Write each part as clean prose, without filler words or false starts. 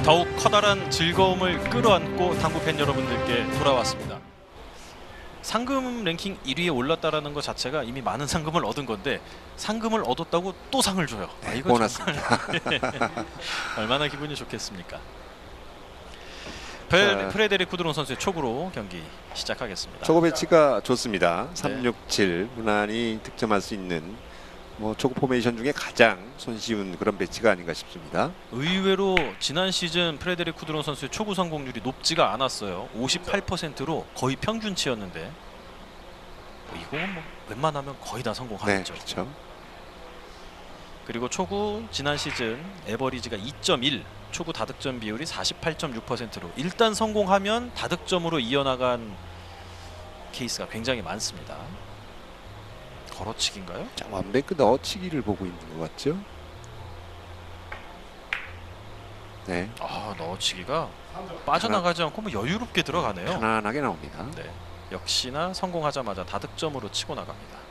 더욱 커다란 즐거움을 끌어안고 당구 팬 여러분들께 돌아왔습니다. 상금 랭킹 1위에 올랐다라는 것 자체가 이미 많은 상금을 얻은 건데 상금을 얻었다고 또 상을 줘요. 네, 이거 보너스입니다. 얼마나 기분이 좋겠습니까? 프레데릭 쿠드론 선수의 초구로 경기 시작하겠습니다. 초구 배치가 좋습니다. 네. 367 무난히 득점할 수 있는 초구 포메이션 중에 가장 손쉬운 그런 배치가 아닌가 싶습니다. 의외로 지난 시즌 프레데릭 쿠드론 선수의 초구 성공률이 높지가 않았어요. 58%로 거의 평균치였는데 이건 뭐 웬만하면 거의 다 네, 성공하겠죠. 그렇죠. 그리고 초구 지난 시즌 에버리지가 2.1, 초구 다득점 비율이 48.6%로 일단 성공하면 다득점으로 이어나간 케이스가 굉장히 많습니다. 걸어치기인가요? 자, 완뱅크 넣어치기를 보고 있는 것 같죠? 네, 넣어치기가 빠져나가지 않고 뭐 여유롭게 들어가네요. 편안하게 나옵니다. 네, 역시나 성공하자마자 다득점으로 치고 나갑니다.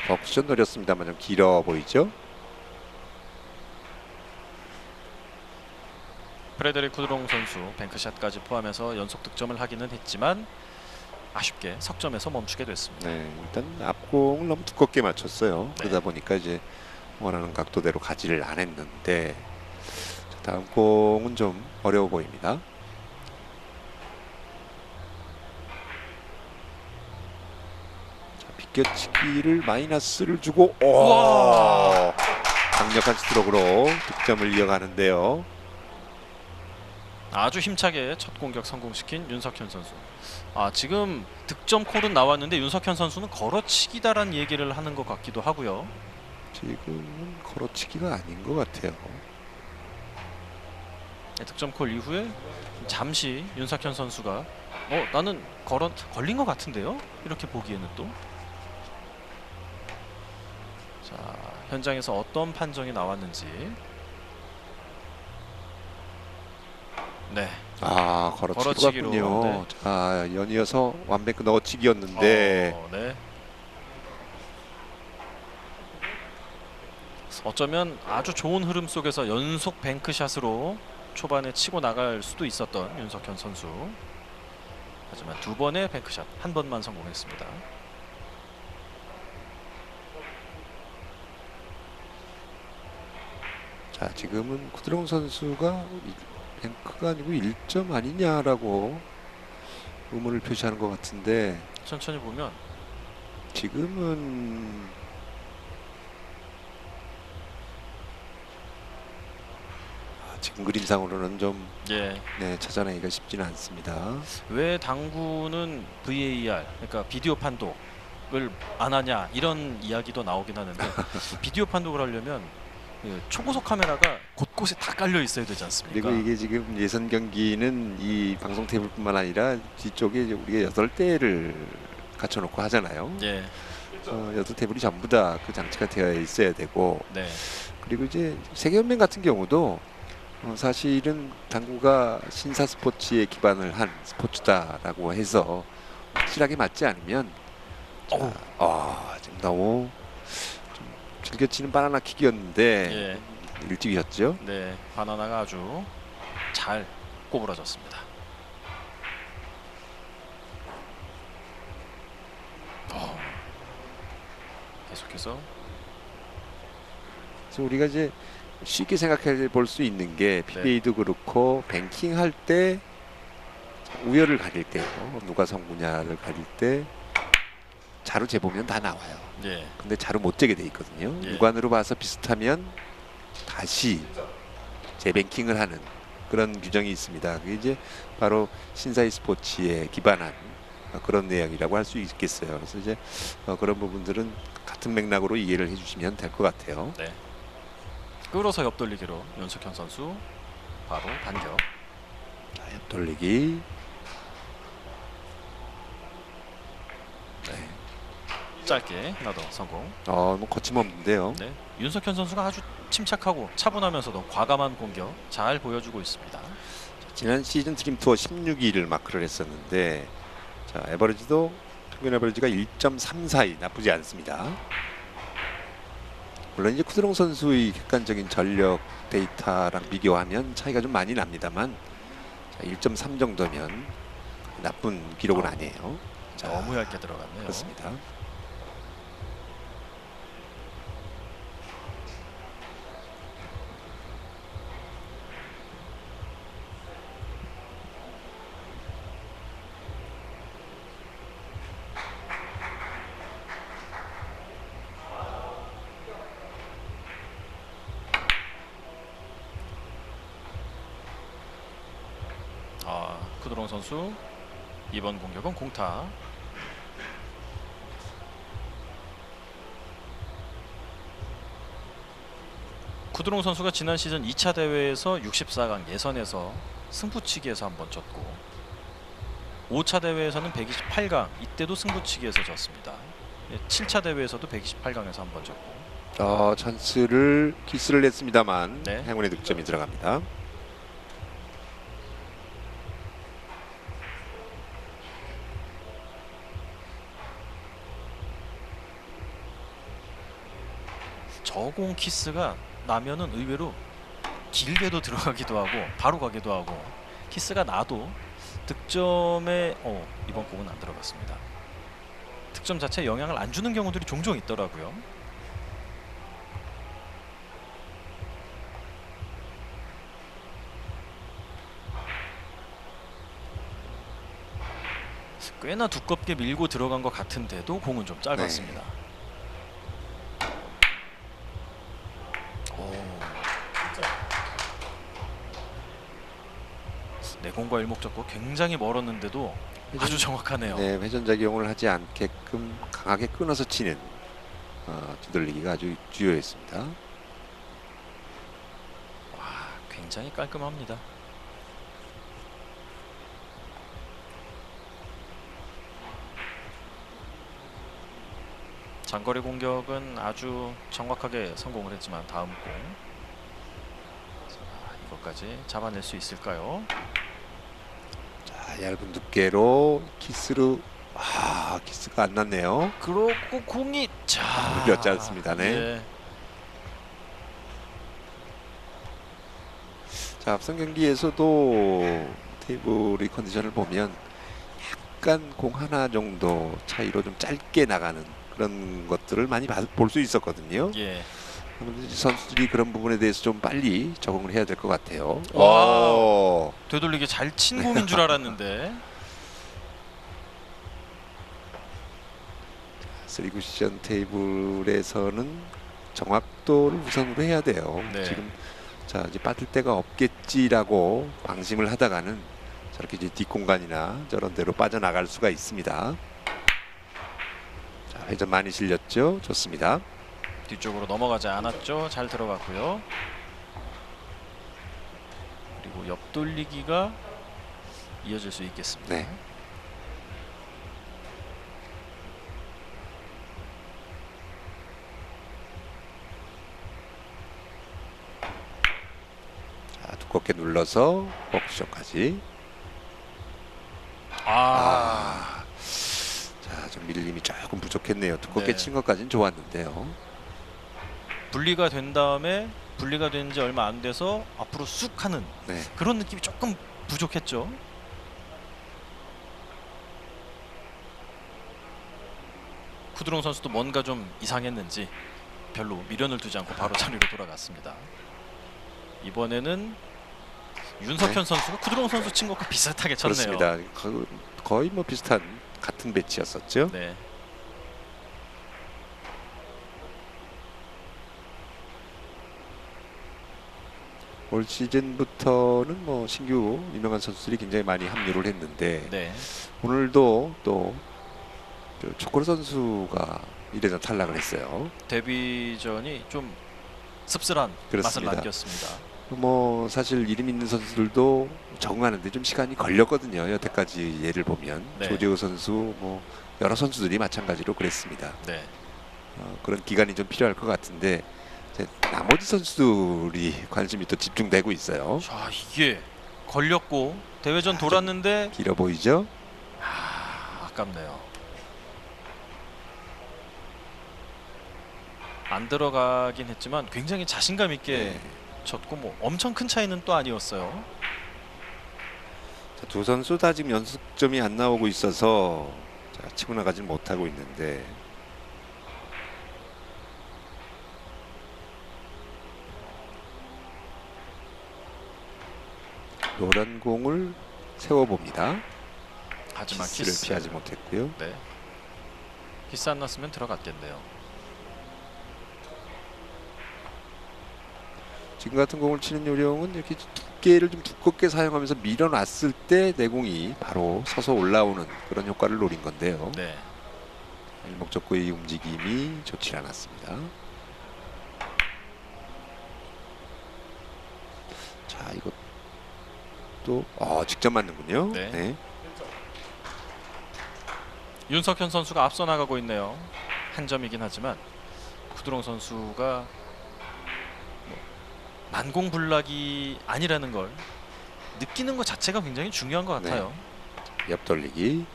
벅션 노렸습니다만 좀 길어 보이죠? 프레데릭 쿠드롱 선수 뱅크샷까지 포함해서 연속 득점을 하기는 했지만 아쉽게 석점에서 멈추게 됐습니다. 네, 일단 앞공을 너무 두껍게 맞췄어요. 네. 그러다 보니까 이제 원하는 각도대로 가지를 안 했는데 자, 다음 공은 좀 어려워 보입니다. 자, 비껴치기를 마이너스를 주고 우와! 강력한 스트로크로 득점을 이어가는데요. 아주 힘차게 첫 공격 성공시킨 윤석현 선수. 지금 득점 콜은 나왔는데 윤석현 선수는 걸어치기다란 얘기를 하는 것 같기도 하고요. 지금은 걸어치기가 아닌 것 같아요. 네, 득점 콜 이후에 잠시 윤석현 선수가 나는 걸린 것 같은데요? 이렇게 보기에는 또. 자, 현장에서 어떤 판정이 나왔는지. 네. 걸어치기로. 네. 자, 연이어서 완뱅크 넣어치기였는데 네. 어쩌면 아주 좋은 흐름 속에서 연속 뱅크샷으로 초반에 치고 나갈 수도 있었던 윤석현 선수. 하지만 두 번의 뱅크샷, 한 번만 성공했습니다. 자, 지금은 쿠드롱 선수가 뱅크가 아니고 1점 아니냐라고 의문을 표시하는 것 같은데 천천히 보면 지금은 지금 그림상으로는 좀 예. 찾아내기가 쉽지는 않습니다. 왜 당구는 VAR, 그러니까 비디오 판독을 안 하냐 이런 이야기도 나오긴 하는데 비디오 판독을 하려면 초고속 카메라가 곳곳에 다 깔려 있어야 되지 않습니까? 그리고 이게 지금 예선 경기는 이 방송 테이블뿐만 아니라 뒤쪽에 이제 우리가 8대를 갖춰놓고 하잖아요. 예. 8테이블이 전부 다 그 장치가 되어 있어야 되고 네. 그리고 이제 세계연맹 같은 경우도 사실은 당구가 신사 스포츠에 기반을 한 스포츠다라고 해서 확실하게 맞지 않으면 지금 너무 좀 즐겨치는 바나나 킥이었는데 예. 일찍이었죠. 네, 바나나가 아주 잘 꼬부러졌습니다. 계속해서 그래서 우리가 이제 쉽게 생각해 볼 수 있는 게 PBA도 그렇고 뱅킹 할 때 우열을 가릴 때 누가 성구냐를 가릴 때 자루 재보면 다 나와요. 예. 근데 자루 못 재게 돼 있거든요. 예. 육안으로 봐서 비슷하면 다시 재뱅킹을 하는 그런 규정이 있습니다. 그게 이제 바로 신사이 스포츠에 기반한 그런 내용이라고 할 수 있겠어요. 그래서 이제 그런 부분들은 같은 맥락으로 이해를 해주시면 될 것 같아요. 네. 끌어서 옆돌리기로 윤석현 선수 바로 반격. 자, 옆돌리기. 네. 짧게 하나 더 성공. 뭐 거침없는데요. 네, 윤석현 선수가 아주 침착하고 차분하면서도 과감한 공격 잘 보여주고 있습니다. 지난 시즌 드림 투어 16위를 마크를 했었는데, 자 에버리지도 평균 에버리지가 1.34이 나쁘지 않습니다. 물론 이제 쿠드롱 선수의 객관적인 전력 데이터랑 비교하면 차이가 좀 많이 납니다만, 자, 1.3 정도면 나쁜 기록은 아니에요. 자, 너무 얇게 들어갔네요. 그렇습니다. 쿠드롱 선수 이번 공격은 공타. 쿠드롱 선수가 지난 시즌 2차 대회에서 64강 예선에서 승부치기에서 한번 졌고, 5차 대회에서는 128강 이때도 승부치기에서 졌습니다. 7차 대회에서도 128강에서 한번 졌고. 찬스를 키스를 냈습니다만 네. 행운의 득점이 들어갑니다. 저공 키스가 나면은 의외로 길게도 들어가기도 하고 바로 가기도 하고, 키스가 나도 득점에 이번 공은 안 들어갔습니다. 득점 자체에 영향을 안 주는 경우들이 종종 있더라고요. 꽤나 두껍게 밀고 들어간 것 같은데도 공은 좀 짧았습니다. 네, 공과 일목적고 굉장히 멀었는데도 아주 정확하네요. 네, 회전작용을 하지 않게끔 강하게 끊어서 치는 뒤돌리기가 아주 주요했습니다. 와, 굉장히 깔끔합니다. 장거리 공격은 아주 정확하게 성공을 했지만 다음 공, 자, 이것까지 잡아낼 수 있을까요? 자, 얇은 두께로 키스로 키스가 안 났네요. 그렇고 공이 몇 않습니다. 네. 예. 자, 앞선 경기에서도 테이블의 컨디션을 보면 약간 공 하나 정도 차이로 좀 짧게 나가는 그런 것들을 많이 볼 수 있었거든요. 예. 선수들이 그런 부분에 대해서 좀 빨리 적응을 해야 될 것 같아요. 와, 되돌리기 잘 친 공인 줄 알았는데. 3쿠션 테이블에서는 정확도를 우선으로 해야 돼요. 네. 지금 자 이제 빠질 데가 없겠지라고 방심을 하다가는 저렇게 이제 뒷공간이나 저런 데로 빠져나갈 수가 있습니다. 자, 회전 많이 실렸죠. 좋습니다. 뒤쪽으로 넘어가지 않았죠. 잘 들어갔고요. 그리고 옆돌리기가 이어질 수 있겠습니다. 네. 자, 두껍게 눌러서 버크션까지. 자, 좀 밀림이 조금 부족했네요. 두껍게 네. 친 것까지는 좋았는데요. 분리가 된 다음에 분리가 된 지 얼마 안 돼서 앞으로 쑥 하는 네. 그런 느낌이 조금 부족했죠. 쿠드롱 선수도 뭔가 좀 이상했는지 별로 미련을 두지 않고 바로 자리로 돌아갔습니다. 이번에는 윤석현 네. 선수가 쿠드롱 선수 친 것과 비슷하게 쳤네요. 그렇습니다. 거의 뭐 비슷한 같은 배치였었죠. 네. 올 시즌부터는 뭐 신규 유명한 선수들이 굉장히 많이 합류를 했는데 네. 오늘도 또 초코로 선수가 1회전 탈락을 했어요. 데뷔전이 좀 씁쓸한 그렇습니다. 맛을 남겼습니다. 뭐 사실 이름 있는 선수들도 적응하는데 좀 시간이 걸렸거든요. 여태까지 예를 보면 네. 조재호 선수, 뭐 여러 선수들이 마찬가지로 그랬습니다. 네. 그런 기간이 좀 필요할 것 같은데 이제 나머지 선수들이 관심이 또 집중되고 있어요. 자, 이게 걸렸고 대회전 돌았는데 길어 보이죠? 아깝네요. 안 들어가긴 했지만 굉장히 자신감 있게 네. 쳤고 뭐 엄청 큰 차이는 또 아니었어요. 자, 두 선수 다 지금 연습점이 안 나오고 있어서 자, 치고 나가지 못하고 있는데 노란 공을 세워봅니다. 하지만 키스를 키스 피하지 못했고요. 네. 키스 안 났으면 들어갔겠네요. 지금 같은 공을 치는 요령은 이렇게 두께를 좀 두껍게 사용하면서 밀어놨을 때 내공이 바로 서서 올라오는 그런 효과를 노린 건데요. 네. 일목적구의 움직임이 좋지 않았습니다. 자, 이것도 직접 맞는군요. 네. 네. 윤석현 선수가 앞서 나가고 있네요. 한 점이긴 하지만 구드롱 선수가 만공불락이 아니라는 걸 느끼는 것 자체가 굉장히 중요한 것 같아요. 옆 돌리기.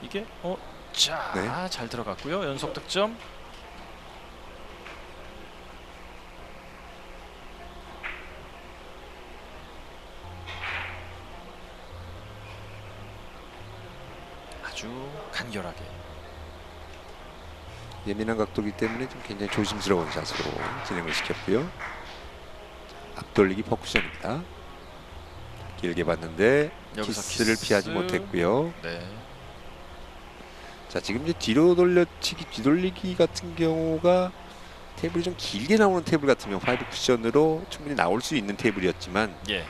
이게 자, 네. 잘 들어갔고요. 연속 득점. 아주 간결하게. 예민한 각도이기 때문에 좀 굉장히 조심스러운 샷으로 진행을 시켰고요. 앞돌리기 퍼쿠션입니다. 길게 봤는데 여기서 키스를 키스. 피하지 못했고요. 네. 자, 지금 이제 뒤로 돌려치기 뒤돌리기 같은 경우가 테이블이 좀 길게 나오는 테이블 같으면 5 쿠션으로 충분히 나올 수 있는 테이블이었지만 예.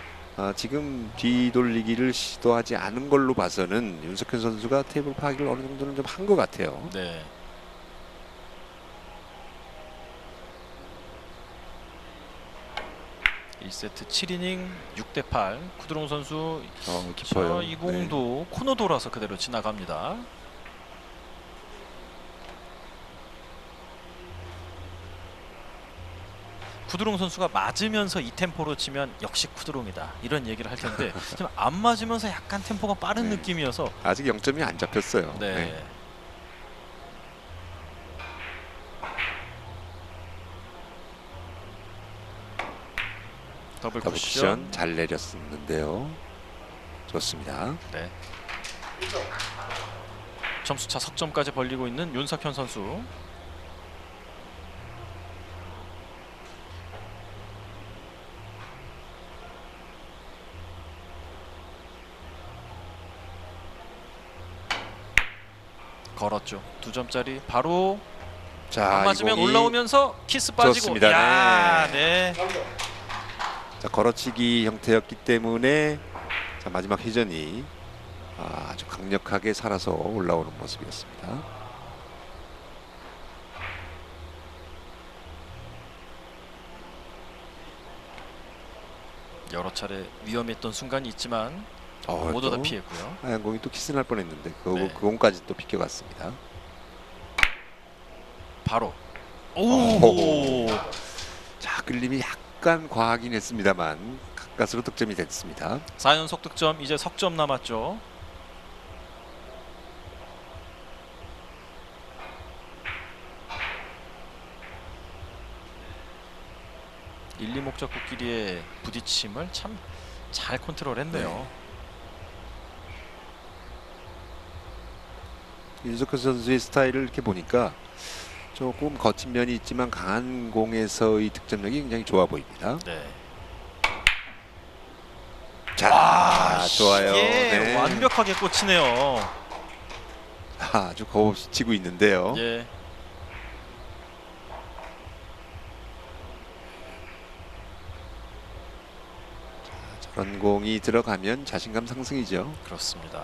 지금 뒤돌리기를 시도하지 않은 걸로 봐서는 윤석현 선수가 테이블 파악을 어느 정도는 좀 한 것 같아요. 네. (1세트) 7이닝 6대8 구드롱 선수. 깊어요. 이 공도 코너 돌아서 그대로 지나갑니다. 구드롱 선수가 맞으면서 이 템포로 치면 역시 구드롱이다 이런 얘기를 할 텐데 지금 안 맞으면서 약간 템포가 빠른 네. 느낌이어서 아직 0점이 안 잡혔어요. 네. 더블 더블 쿠션. 쿠션 잘 내렸었는데요. 좋습니다. 네. 점수차 석점까지 벌리고 있는 윤석현 선수. 걸었죠. 2점짜리 바로 자, 안 맞으면 이 공이 올라오면서 키스 빠지고. 좋습니다. 야, 네. 자, 걸어치기 형태였기 때문에 자, 마지막 회전이 아주 강력하게 살아서 올라오는 모습이었습니다. 여러 차례 위험했던 순간이 있지만 모두 다 또 피했고요. 하얀 공이 또 키스 날 뻔했는데 그 네. 공까지 또 비껴갔습니다. 바로. 오. 자, 끌림이 약간 과하긴 했습니다만 가까스로 득점이 됐습니다. 4연속 득점. 이제 석점 남았죠. 일, 2목적구끼리의 부딪힘을 참 잘 컨트롤했네요. 윤석현 선수의 스타일을 이렇게 보니까 조금 거친 면이 있지만 강한 공에서의 득점력이 굉장히 좋아 보입니다. 네. 자, 좋아요. 이게 네. 완벽하게 꽂히네요. 아주 겁 없이 치고 있는데요. 예. 저런 공이 들어가면 자신감 상승이죠. 그렇습니다.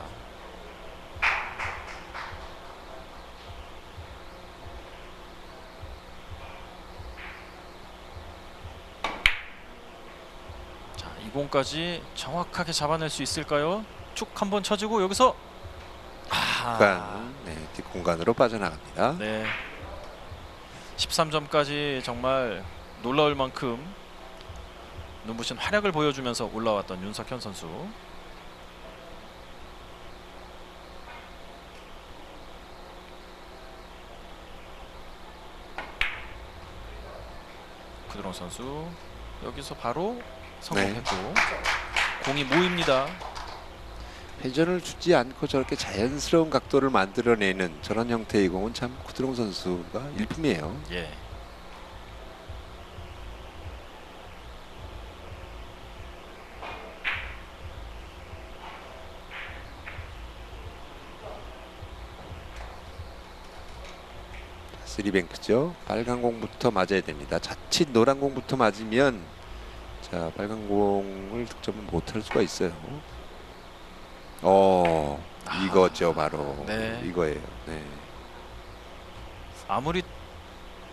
자, 이 공까지 정확하게 잡아낼 수 있을까요? 쭉 한번 쳐주고 여기서 약간 뒷공간으로 빠져나갑니다. 네. 13점까지 정말 놀라울 만큼 눈부신 활약을 보여주면서 올라왔던 윤석현 선수. 구드론 선수 여기서 바로 성공했고 공이 모입니다. 회전을 주지 않고 저렇게 자연스러운 각도를 만들어내는 저런 형태의 공은 참 구드롱 선수가 일품이에요. 예. 쓰리뱅크죠. 빨간 공부터 맞아야 됩니다. 자칫 노란 공부터 맞으면 자 빨간 공을 득점을 못할 수가 있어요. 이거죠 바로. 네. 이거예요. 네. 아무리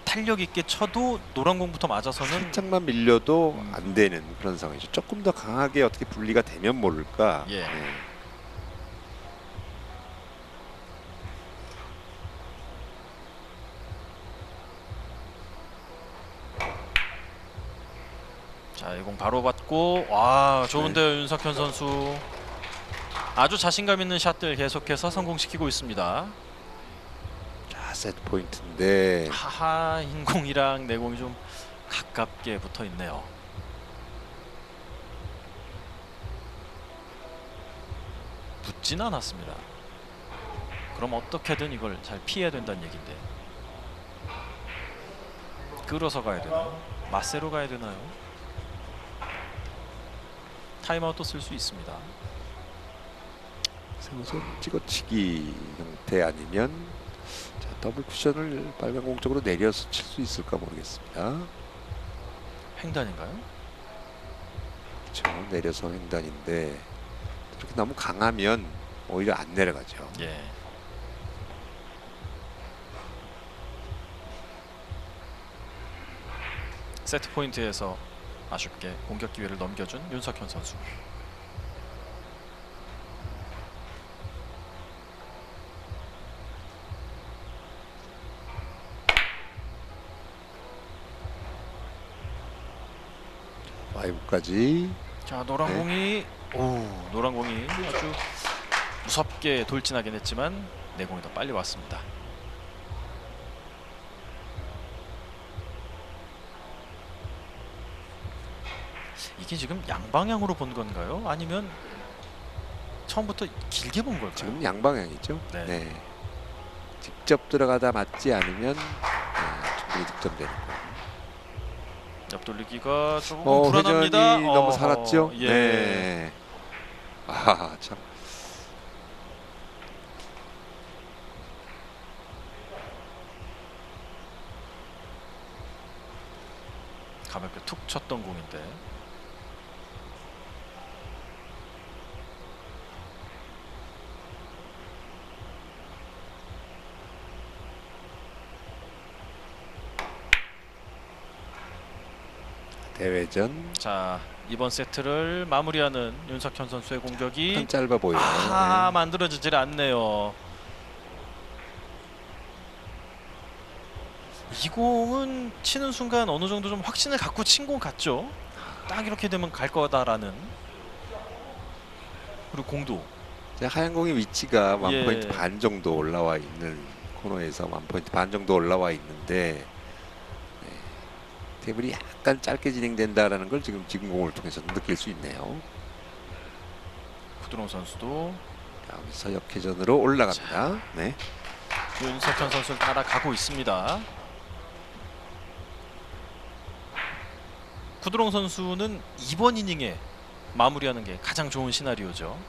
탄력 있게 쳐도 노란 공부터 맞아서는 살짝만 밀려도 안 되는 그런 상황이죠. 조금 더 강하게 어떻게 분리가 되면 모를까. 예. 네. 자, 이 공 바로 받고 와 좋은데요. 윤석현 선수 아주 자신감 있는 샷들 계속해서 성공시키고 있습니다. 자 세트 포인트인데 하하 흰 공이랑 내 공이 좀 가깝게 붙어 있네요. 붙진 않았습니다. 그럼 어떻게든 이걸 잘 피해야 된다는 얘긴데 끌어서 가야 되나요? 마세로 가야 되나요? 타임아웃도 쓸 수 있습니다. 세워서 찍어치기 형태 아니면 자, 더블 쿠션을 빨간 공 쪽으로 내려서 칠 수 있을까 모르겠습니다. 횡단인가요? 그렇죠. 내려서 횡단인데 이렇게 너무 강하면 오히려 안 내려가죠. 예. 세트 포인트에서 아쉽게 공격 기회를 넘겨준 윤석현 선수. 와이브까지 자 노란 공이 노란 공이 아주 무섭게 돌진하긴 했지만 내 공이 더 빨리 왔습니다. 이게 지금 양방향으로 본 건가요? 아니면 처음부터 길게 본 걸까요? 지금 양방향이죠. 네. 네. 직접 들어가다 맞지 않으면 충분히 득점되는 거. 옆돌리기가 조금 불안합니다. 회전이 너무 살았죠. 예. 네. 아 참. 가볍게 툭 쳤던 공인데. 대회전 자 이번 세트를 마무리하는 윤석현 선수의 공격이 약간 짧아 보여요. 네. 만들어지질 않네요. 이 공은 치는 순간 어느 정도 좀 확신을 갖고 친 공 같죠? 딱 이렇게 되면 갈 거다라는. 그리고 공도 하얀 공의 위치가 원 예. 포인트 반 정도 올라와 있는 코너에서 원 포인트 반 정도 올라와 있는데 테이블이 약간 짧게 진행된다라는 걸 지금 공을 통해서 느낄 수 있네요. 구드롱 선수도 여기서 역회전으로 올라갑니다. 네. 윤석현 선수를 따라가고 있습니다. 구드롱 선수는 이번 이닝에 마무리하는 게 가장 좋은 시나리오죠.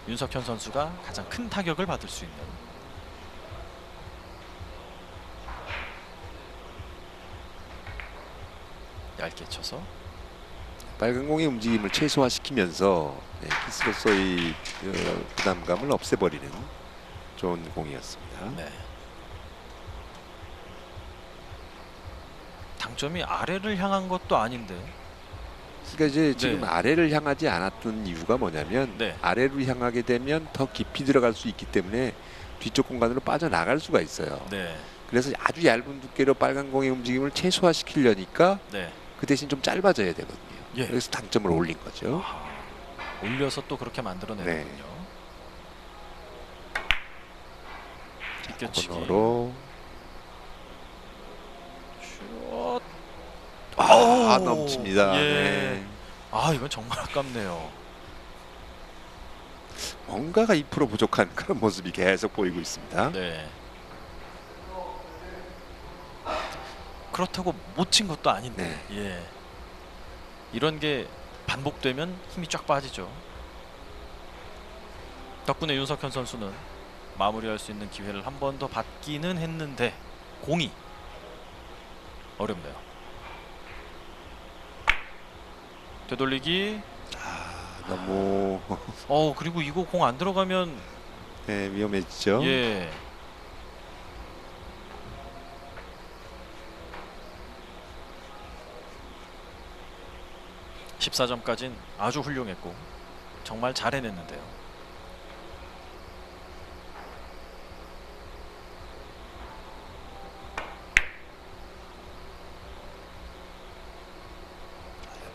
윤석현 선수가 가장 큰 타격을 받을 수 있는. 얇게 쳐서 빨간 공의 움직임을 최소화시키면서 키스로서의 부담감을 없애버리는 좋은 공이었습니다. 네. 당점이 아래를 향한 것도 아닌데. 그러니까 이제 지금 네. 아래를 향하지 않았던 이유가 뭐냐면 네. 아래로 향하게 되면 더 깊이 들어갈 수 있기 때문에 뒤쪽 공간으로 빠져나갈 수가 있어요. 네. 그래서 아주 얇은 두께로 빨간 공의 움직임을 최소화시키려니까 네. 그 대신 좀 짧아져야 되거든요. 예. 그래서 당점을 올린 거죠. 아, 올려서 또 그렇게 만들어내는군요. 비껴치기. 코너로 슛. 아, 오, 넘칩니다. 예. 네. 아, 이건 정말 아깝네요. 뭔가가 2% 부족한 그런 모습이 계속 보이고 있습니다. 네. 그렇다고 못 친 것도 아닌데. 예. 이런 게 반복되면 힘이 쫙 빠지죠. 덕분에 윤석현 선수는 마무리할 수 있는 기회를 한 번 더 받기는 했는데 공이 어렵네요. 되돌리기. 너무 그리고 이거 공 안 들어가면 네, 위험해지죠. 예. (14점까지는) 아주 훌륭했고 정말 잘 해냈는데요.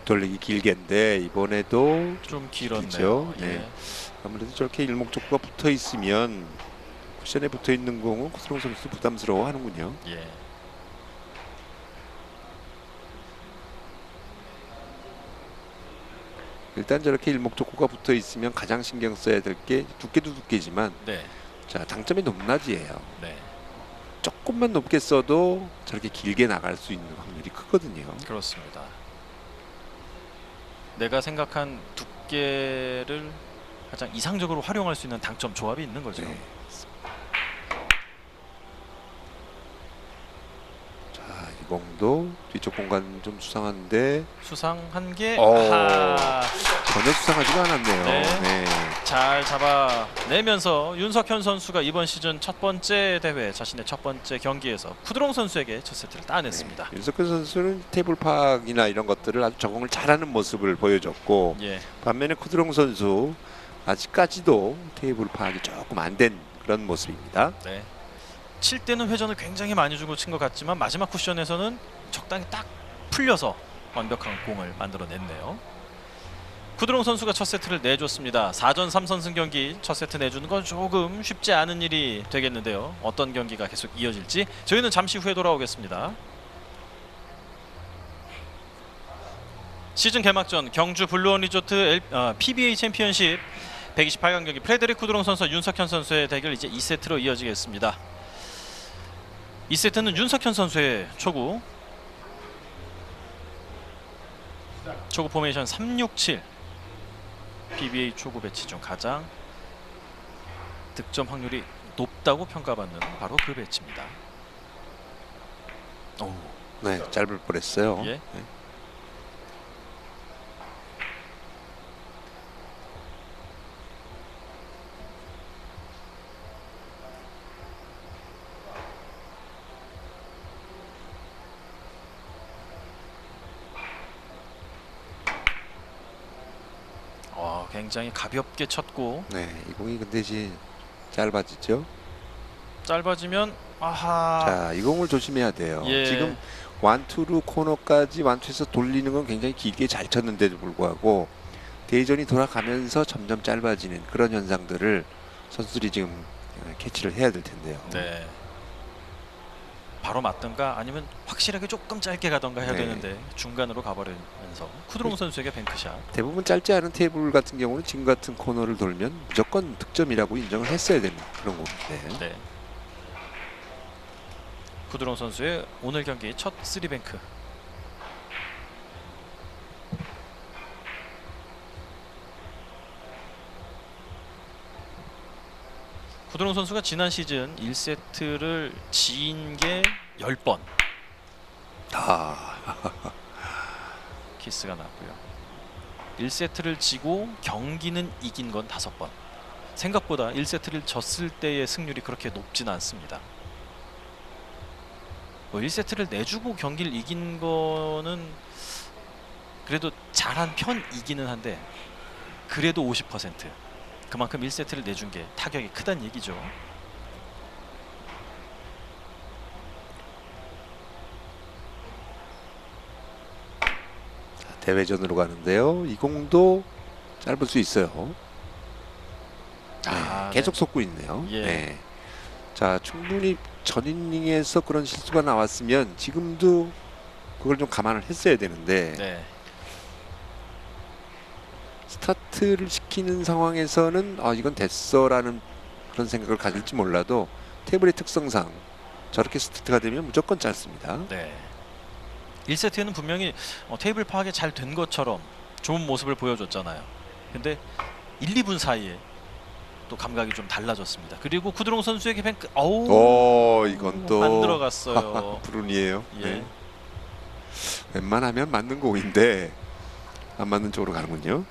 돌리기 길게인데 이번에도 좀 길었네요. 길죠? 예. 네. 아무래도 저렇게 일목적구가 붙어 있으면 쿠션에 붙어 있는 공은 코스롱 선수 부담스러워 하는군요. 예. 일단 저렇게 일목적구가 붙어 있으면 가장 신경 써야 될 게 두께도 두께지만 네. 자, 당점이 높낮이에요. 네. 조금만 높게 써도 저렇게 길게 나갈 수 있는 확률이 크거든요. 그렇습니다. 내가 생각한 두께를 가장 이상적으로 활용할 수 있는 당점 조합이 있는 거죠. 네. 자, 이 공도 뒤쪽 공간 좀 수상한데 수상한 게 전혀 수상하지가 않았네요. 네. 네. 잘 잡아내면서 윤석현 선수가 이번 시즌 첫 번째 대회 자신의 첫 번째 경기에서 쿠드롱 선수에게 첫 세트를 따냈습니다. 네. 윤석현 선수는 테이블 파악이나 이런 것들을 아주 적응을 잘하는 모습을 보여줬고 예. 반면에 쿠드롱 선수 아직까지도 테이블 파악이 조금 안 된 그런 모습입니다. 네. 칠 때는 회전을 굉장히 많이 주고 친 것 같지만 마지막 쿠션에서는 적당히 딱 풀려서 완벽한 공을 만들어냈네요. 쿠드롱 선수가 첫 세트를 내줬습니다. 4전 3선승 경기 첫 세트 내주는 건 조금 쉽지 않은 일이 되겠는데요. 어떤 경기가 계속 이어질지 저희는 잠시 후에 돌아오겠습니다. 시즌 개막전 경주 블루원 리조트 PBA 챔피언십 128강 경기 프레데릭 쿠드롱 선수와 윤석현 선수의 대결 이제 2세트로 이어지겠습니다. 2세트는 윤석현 선수의 초구 포메이션 367 PBA 초구 배치 중 가장 득점 확률이 높다고 평가받는 바로 그 배치입니다. 오. 네, 짧을 뻔했어요. 예. 네. 굉장히 가볍게 쳤고 네, 이 공이 근데 이제 짧아지죠. 짧아지면 아하. 자, 이 공을 조심해야 돼요. 예. 지금 완투로 코너까지 완투에서 돌리는 건 굉장히 길게 잘 쳤는데도 불구하고 대전이 돌아가면서 점점 짧아지는 그런 현상들을 선수들이 지금 캐치를 해야 될 텐데요. 네. 바로 맞든가 아니면 확실하게 조금 짧게 가던가 해야 네. 되는데 중간으로 가버리면서 쿠드롱 선수에게 뱅크샷. 대부분 짧지 않은 테이블 같은 경우는 지금 같은 코너를 돌면 무조건 득점이라고 인정을 했어야 되는 그런 공인데. 네. 쿠드롱 선수의 오늘 경기 첫 3뱅크. 쿠드롱 선수가 지난 시즌 1세트를 지인 게 10번 키스가 났고요. 1세트를 지고 경기는 이긴 건 5번. 생각보다 1세트를 졌을 때의 승률이 그렇게 높지는 않습니다. 1세트를 내주고 경기를 이긴 거는 그래도 잘한 편이기는 한데 그래도 50%. 그만큼 1세트를 내준 게 타격이 크다는 얘기죠. 대회전으로 가는데요. 이 공도 짧을 수 있어요. 아, 계속 네. 솟고 있네요. 예. 네. 자, 충분히 전 이닝에서 그런 실수가 나왔으면 지금도 그걸 좀 감안을 했어야 되는데 네. 스타트를 시키는 상황에서는 이건 됐어라는 그런 생각을 가질지 몰라도 테이블의 특성상 저렇게 스타트가 되면 무조건 짧습니다. 네. 1세트에는 분명히 테이블 파악이 잘 된 것처럼 좋은 모습을 보여줬잖아요. 근데 1, 2분 사이에 또 감각이 좀 달라졌습니다. 그리고 쿠드롱 선수에게 이건 또 안 들어갔어요. 불운이에요. 예. 네. 웬만하면 맞는 공인데 안 맞는 쪽으로 가는군요.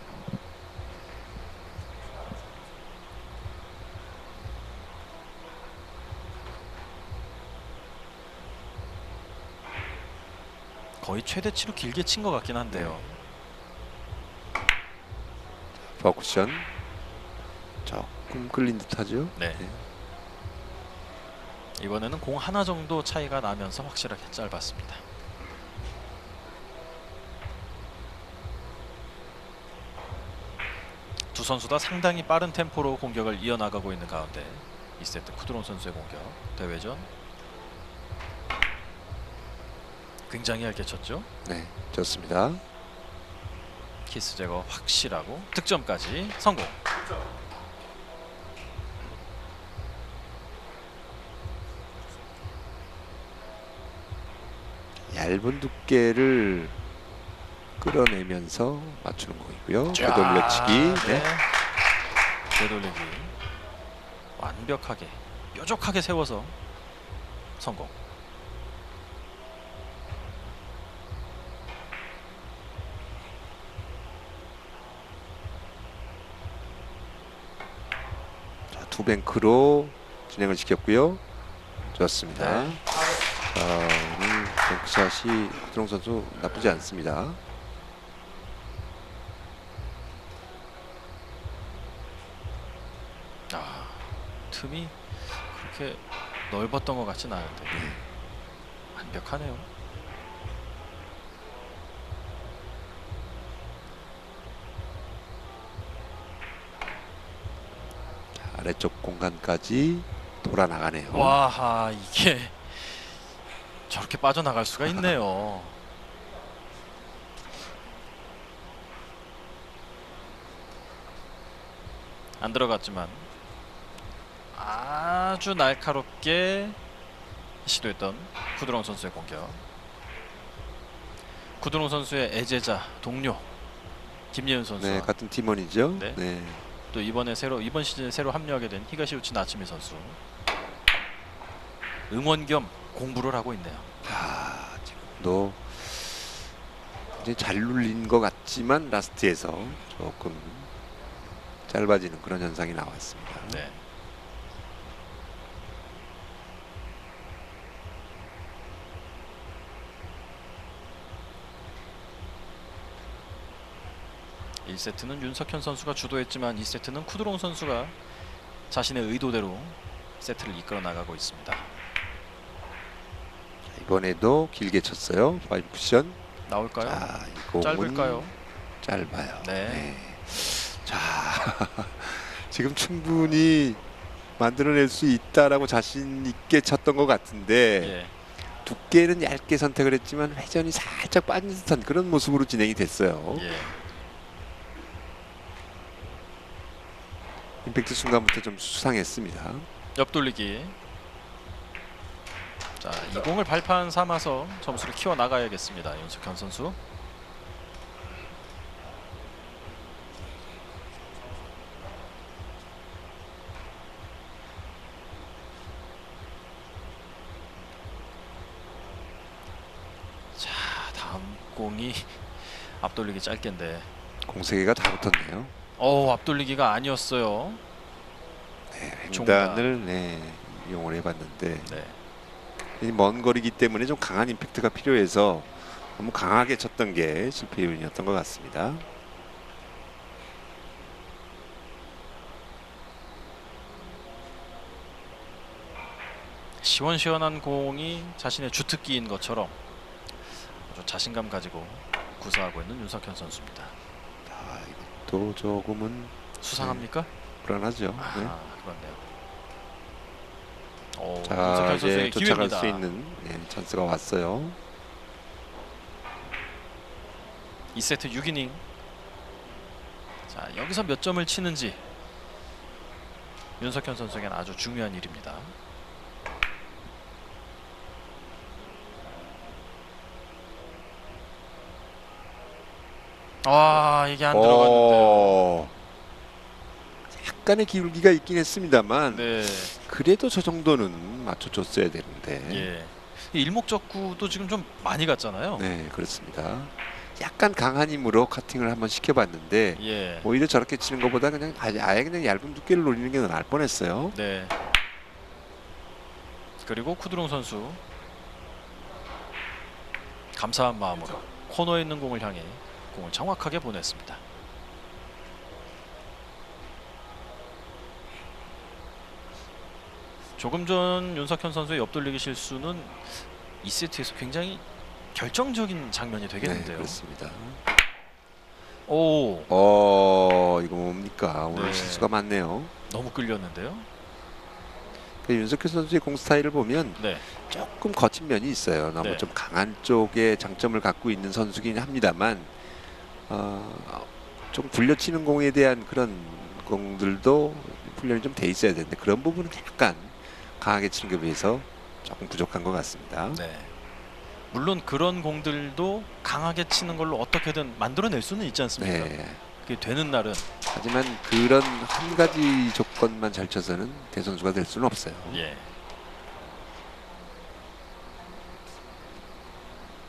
거의 최대치로 길게 친 것 같긴 한데요. 퍼쿠션 조금 끌린 듯하죠. 네. 이번에는 공 하나 정도 차이가 나면서 확실하게 짧았습니다. 두 선수 다 상당히 빠른 템포로 공격을 이어나가고 있는 가운데 2세트 쿠드롱 선수의 공격 대회전 굉장히 얇게 쳤죠. 네, 좋습니다. 키스 제거 확실하고 득점까지 성공. 얇은 두께를 끌어내면서 맞추는 공이고요. 자, 되돌려치기. 네. 되돌리기 완벽하게 뾰족하게 세워서 성공. 자, 투뱅크로 진행을 시켰고요. 좋습니다. 네. 오늘 뱅크샷이 쿠드롱 선수 나쁘지 않습니다. 틈이 그렇게 넓었던 것 같진 않은데 완벽하네요. 아래쪽 공간까지 돌아 나가네요. 와, 이게 저렇게 빠져나갈 수가 있네요. 안 들어갔지만 아주 날카롭게 시도했던 쿠드롱 선수의 공격. 쿠드롱 선수의 애제자 동료 김예은 선수. 네, 같은 팀원이죠. 네. 네. 또 이번 시즌에 새로 합류하게 된 히가시우치 나츠미 선수. 응원 겸 공부를 하고 있네요. 지금도 굉장히 잘 눌린 것 같지만 라스트에서 조금 짧아지는 그런 현상이 나왔습니다. 네. 일 세트는 윤석현 선수가 주도했지만 2세트는 쿠드롱 선수가 자신의 의도대로 세트를 이끌어 나가고 있습니다. 이번에도 길게 쳤어요. 5 쿠션. 나올까요? 자, 이 공은 짧을까요? 짧아요. 네. 자, 지금 충분히 만들어낼 수 있다라고 자신 있게 쳤던 것 같은데 예. 두께는 얇게 선택을 했지만 회전이 살짝 빠진 듯한 그런 모습으로 진행이 됐어요. 예. 임팩트 순간부터 좀 수상했습니다. 옆돌리기. 자, 이 공을 발판 삼아서 점수를 키워 나가야겠습니다. 윤석현 선수. 자, 다음 공이 앞돌리기 짧게인데. 공 세 개가 다 붙었네요. 앞돌리기가 아니었어요. 횡단을 이용을 해봤는데 네. 이 먼 거리기 때문에 좀 강한 임팩트가 필요해서 너무 강하게 쳤던 게 실패 요인이었던 것 같습니다. 시원시원한 공이 자신의 주특기인 것처럼 아주 자신감 가지고 구사하고 있는 윤석현 선수입니다. 아, 이것도 조금은 수상합니까? 불안하죠. 네. 아, 그렇네요. 오, 자, 윤석현 이제 선수의 쫓아갈 기회입니다. 수 있는 찬스가 왔어요. 2세트 6이닝. 자, 여기서 몇 점을 치는지 윤석현 선수에게는 아주 중요한 일입니다. 아, 이게 안 들어갔는데요. 약간의 기울기가 있긴 했습니다만 네, 그래도 저 정도는 맞춰줬어야 되는데. 예. 이 일목적구도 지금 좀 많이 갔잖아요. 네, 그렇습니다. 약간 강한 힘으로 카팅을 한번 시켜봤는데 예. 오히려 저렇게 치는 것보다 그냥 아예 그냥 얇은 두께를 노리는 게 더 나을 뻔했어요. 네. 그리고 쿠드롱 선수 감사한 마음으로 코너에 있는 공을 향해 공을 정확하게 보냈습니다. 조금 전 윤석현 선수의 옆돌리기 실수는 2세트에서 굉장히 결정적인 장면이 네, 되겠는데요. 그렇습니다. 오, 이거 뭡니까? 오늘 네. 실수가 많네요. 너무 끌렸는데요. 윤석현 선수의 공 스타일을 보면 네, 조금 거친 면이 있어요. 너무 네. 좀 강한 쪽에 장점을 갖고 있는 선수긴 합니다만 좀 굴려치는 공에 대한 그런 공들도 훈련이 좀 돼 있어야 되는데 그런 부분은 약간 강하게 치는 것에 비해서 조금 부족한 것 같습니다. 네. 물론 그런 공들도 강하게 치는 걸로 어떻게든 만들어낼 수는 있지 않습니까? 네. 그게 되는 날은 하지만 그런 한 가지 조건만 잘 쳐서는 대선수가 될 수는 없어요. 예.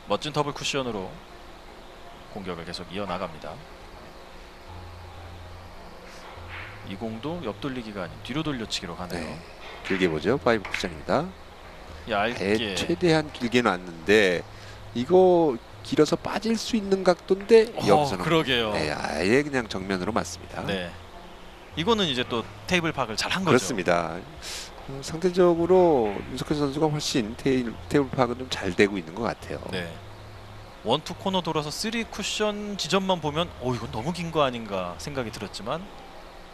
멋진 더블 쿠션으로 공격을 계속 이어나갑니다. 이 공도 옆돌리기가 아닌 뒤로 돌려치기로 가네요. 네. 길게 보죠. 5 쿠션입니다. 얇게. 최대한 길게 놨는데 이거 길어서 빠질 수 있는 각도인데 여기서는 그러게요. 네, 아예 그냥 정면으로 맞습니다. 네. 이거는 이제 또 테이블 파악을 잘 한 거죠. 그렇습니다. 상대적으로 윤석현 선수가 훨씬 테이블 파악은 좀 잘 되고 있는 것 같아요. 네. 원투 코너 돌아서 3 쿠션 지점만 보면 이건 너무 긴 거 아닌가 생각이 들었지만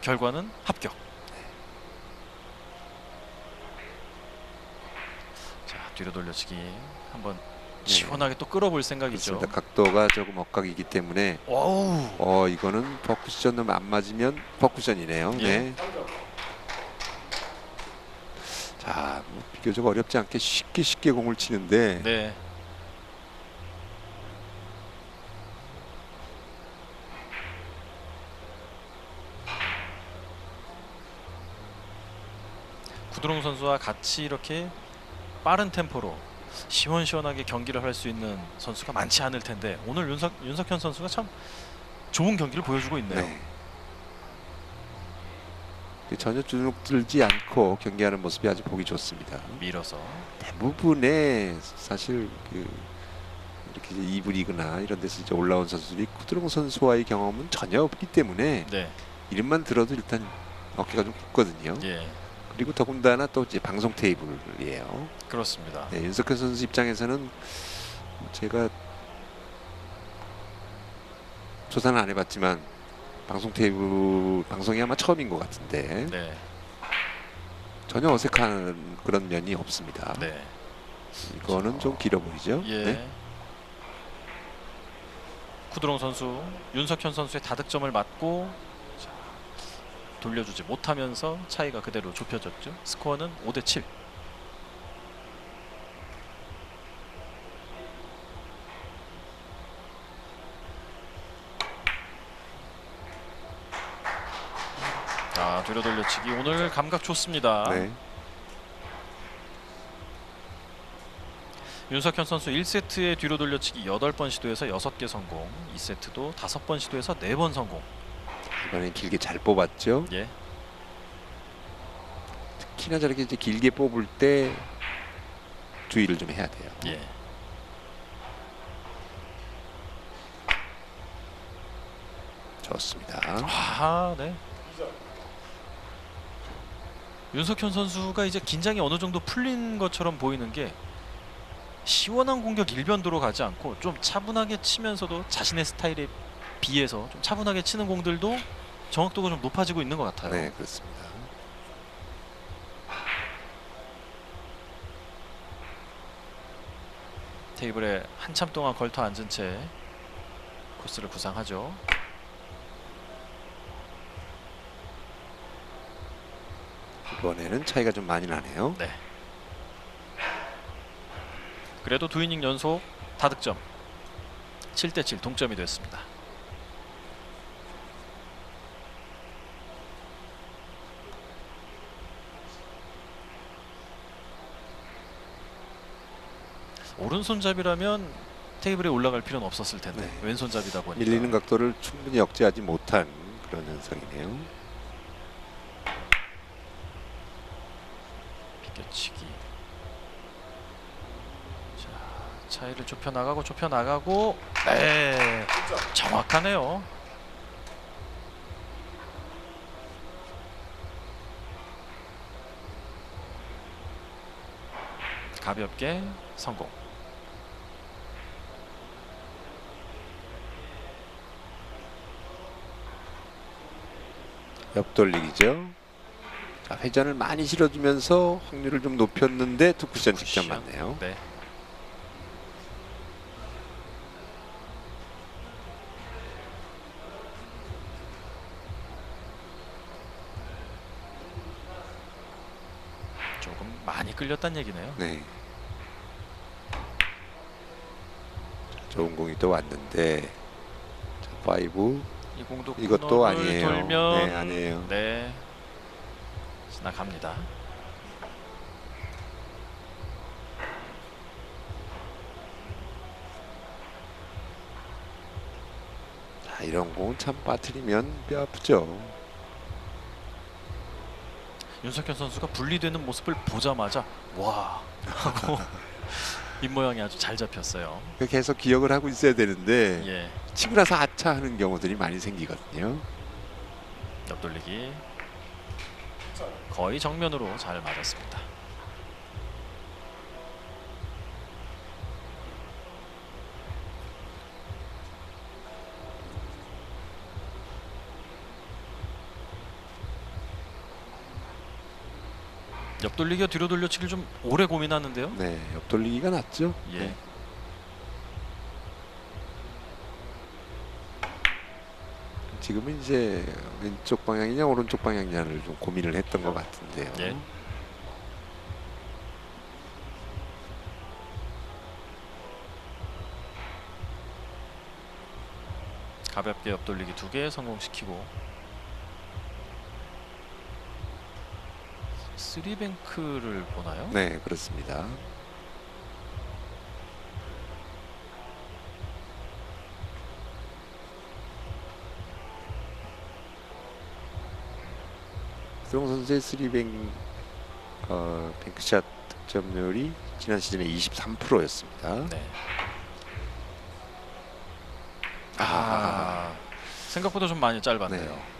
결과는 합격. 자, 뒤로 돌려치기 한번 시원하게 또 끌어볼 생각이죠. 그렇습니다. 각도가 조금 엇각이기 때문에 와우. 이거는 퍼쿠션 안 맞으면 퍼쿠션이네요. 예. 네. 자, 비교적 어렵지 않게 쉽게 공을 치는데 네. 구드롱 선수와 같이 이렇게 빠른 템포로 시원시원하게 경기를 할 수 있는 선수가 많지 않을 텐데 오늘 윤석현 선수가 참 좋은 경기를 보여주고 있네요. 네. 전혀 주눅 들지 않고 경기하는 모습이 아주 보기 좋습니다. 밀어서. 대부분의 사실 이렇게 2부 리그나 이런 데서 이제 올라온 선수들이 쿠드롱 선수와의 경험은 전혀 없기 때문에 네. 이름만 들어도 일단 어깨가 좀 굽거든요. 예. 그리고 더군다나 또 이제 방송 테이블이에요. 그렇습니다. 네, 윤석현 선수 입장에서는 제가 조사는 안 해봤지만 방송 테이블 방송이 아마 처음인 것 같은데 네. 전혀 어색한 그런 면이 없습니다. 네. 이거는 좀 길어 보이죠? 예. 네. 쿠드롱 선수 윤석현 선수의 다득점을 맞고 자, 돌려주지 못하면서 차이가 그대로 좁혀졌죠. 스코어는 5대7. 자, 뒤로 돌려치기 오늘 감각 좋습니다. 네. 윤석현 선수 1세트에 뒤로 돌려치기 8번 시도해서 6개 성공, 2세트도 5번 시도해서 4번 성공. 이번엔 길게 잘 뽑았죠. 예. 특히나 저렇게 이제 길게 뽑을 때 주의를 좀 해야 돼요. 예. 좋습니다. 아, 네. 윤석현 선수가 이제 긴장이 어느 정도 풀린 것처럼 보이는 게 시원한 공격 일변도로 가지 않고 좀 차분하게 치면서도 자신의 스타일에 비해서 좀 차분하게 치는 공들도 정확도가 좀 높아지고 있는 것 같아요. 네, 그렇습니다. 테이블에 한참 동안 걸터 앉은 채 코스를 구상하죠. 이번에는 차이가 좀 많이 나네요. 네. 그래도 두 이닝 연속 다득점 7대7 동점이 됐습니다. 오른손잡이라면 테이블에 올라갈 필요는 없었을 텐데 네. 왼손잡이다 보니까 밀리는 각도를 충분히 억제하지 못한 그런 현상이네요. 비껴치기. 자, 차이를 좁혀 나가고 네, 정확하네요. 가볍게 성공. 옆돌리기죠. 자, 회전을 많이 실어주면서 확률을 좀 높였는데 투쿠션 직접 쿠션. 맞네요. 네. 조금 많이 끌렸단 얘기네요. 네. 좋은 공이 또 왔는데 자, 5 이 공도 이것도 코너를 아니에요. 돌면 네, 아니에요. 네, 지나갑니다. 자, 이런 공은 참 빠뜨리면 뼈 아프죠. 윤석현 선수가 분리되는 모습을 보자마자 와 하고 입모양이 아주 잘 잡혔어요. 계속 기억을 하고 있어야 되는데 예, 치고 나서 아차 하는 경우들이 많이 생기거든요. 옆돌리기 거의 정면으로 잘 맞았습니다. 옆돌리기와 뒤로 돌려치기를 좀 오래 고민하는데요. 네, 옆돌리기가 낫죠. 예. 네. 지금은 이제 왼쪽 방향이냐 오른쪽 방향이냐를 좀 고민을 했던 것 같은데요. 예. 가볍게 옆돌리기 2개 성공시키고 3뱅크를 보나요? 네, 그렇습니다. 수동 선수의 3뱅 뱅크샷 득점률이 지난 시즌에 23%였습니다. 네. 아, 생각보다 좀 많이 짧았네요. 네.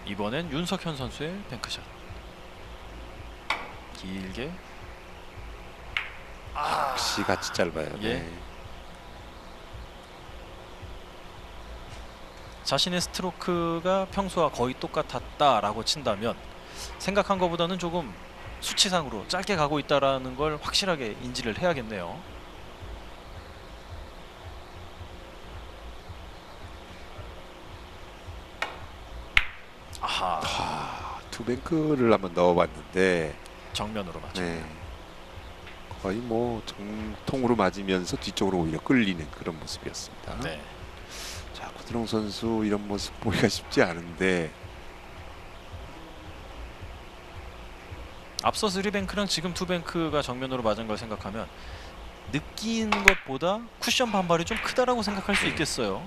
이번엔 윤석현 선수의 뱅크샷 길게 역시 같이 짧아요. 예. 네. 자신의 스트로크가 평소와 거의 똑같았다라고 친다면 생각한 것보다는 조금 수치상으로 짧게 가고 있다라는 걸 확실하게 인지를 해야겠네요. 아하, 투뱅크를 한번 넣어봤는데 정면으로 맞죠. 네. 거의 뭐 정통으로 맞으면서 뒤쪽으로 오히려 끌리는 그런 모습이었습니다. 네. 자, 구드롱 선수 이런 모습 보기가 쉽지 않은데 앞서 3뱅크랑 지금 2뱅크가 정면으로 맞은 걸 생각하면 느낀 것보다 쿠션 반발이 좀 크다라고 생각할 수 있겠어요.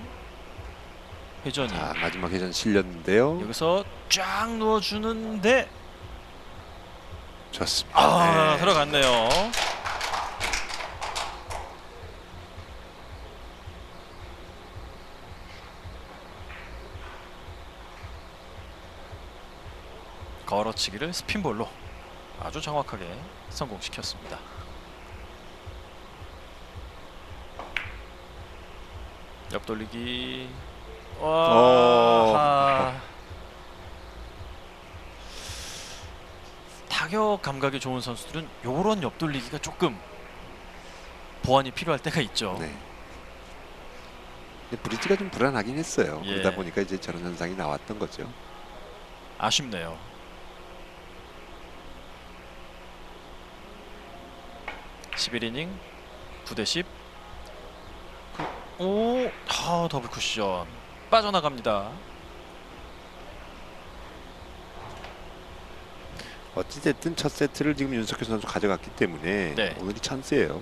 회전이 자, 마지막 회전 실렸는데요. 여기서 쫙 누워주는데 좋습니다. 아, 네. 들어갔네요. 걸어치기를 스핀볼로 아주 정확하게 성공시켰습니다. 옆돌리기. 와. 타격 감각이 좋은 선수들은 요런 옆돌리기가 조금 보완이 필요할 때가 있죠. 네. 근데 브릿지가 좀 불안하긴 했어요. 예. 그러다 보니까 이제 저런 현상이 나왔던 거죠. 아쉽네요. (11이닝) 9대10. 오, 더블 쿠션 빠져나갑니다. 어찌됐든 첫 세트를 지금 윤석현 선수 가져갔기 때문에 네. 오늘이 찬스예요.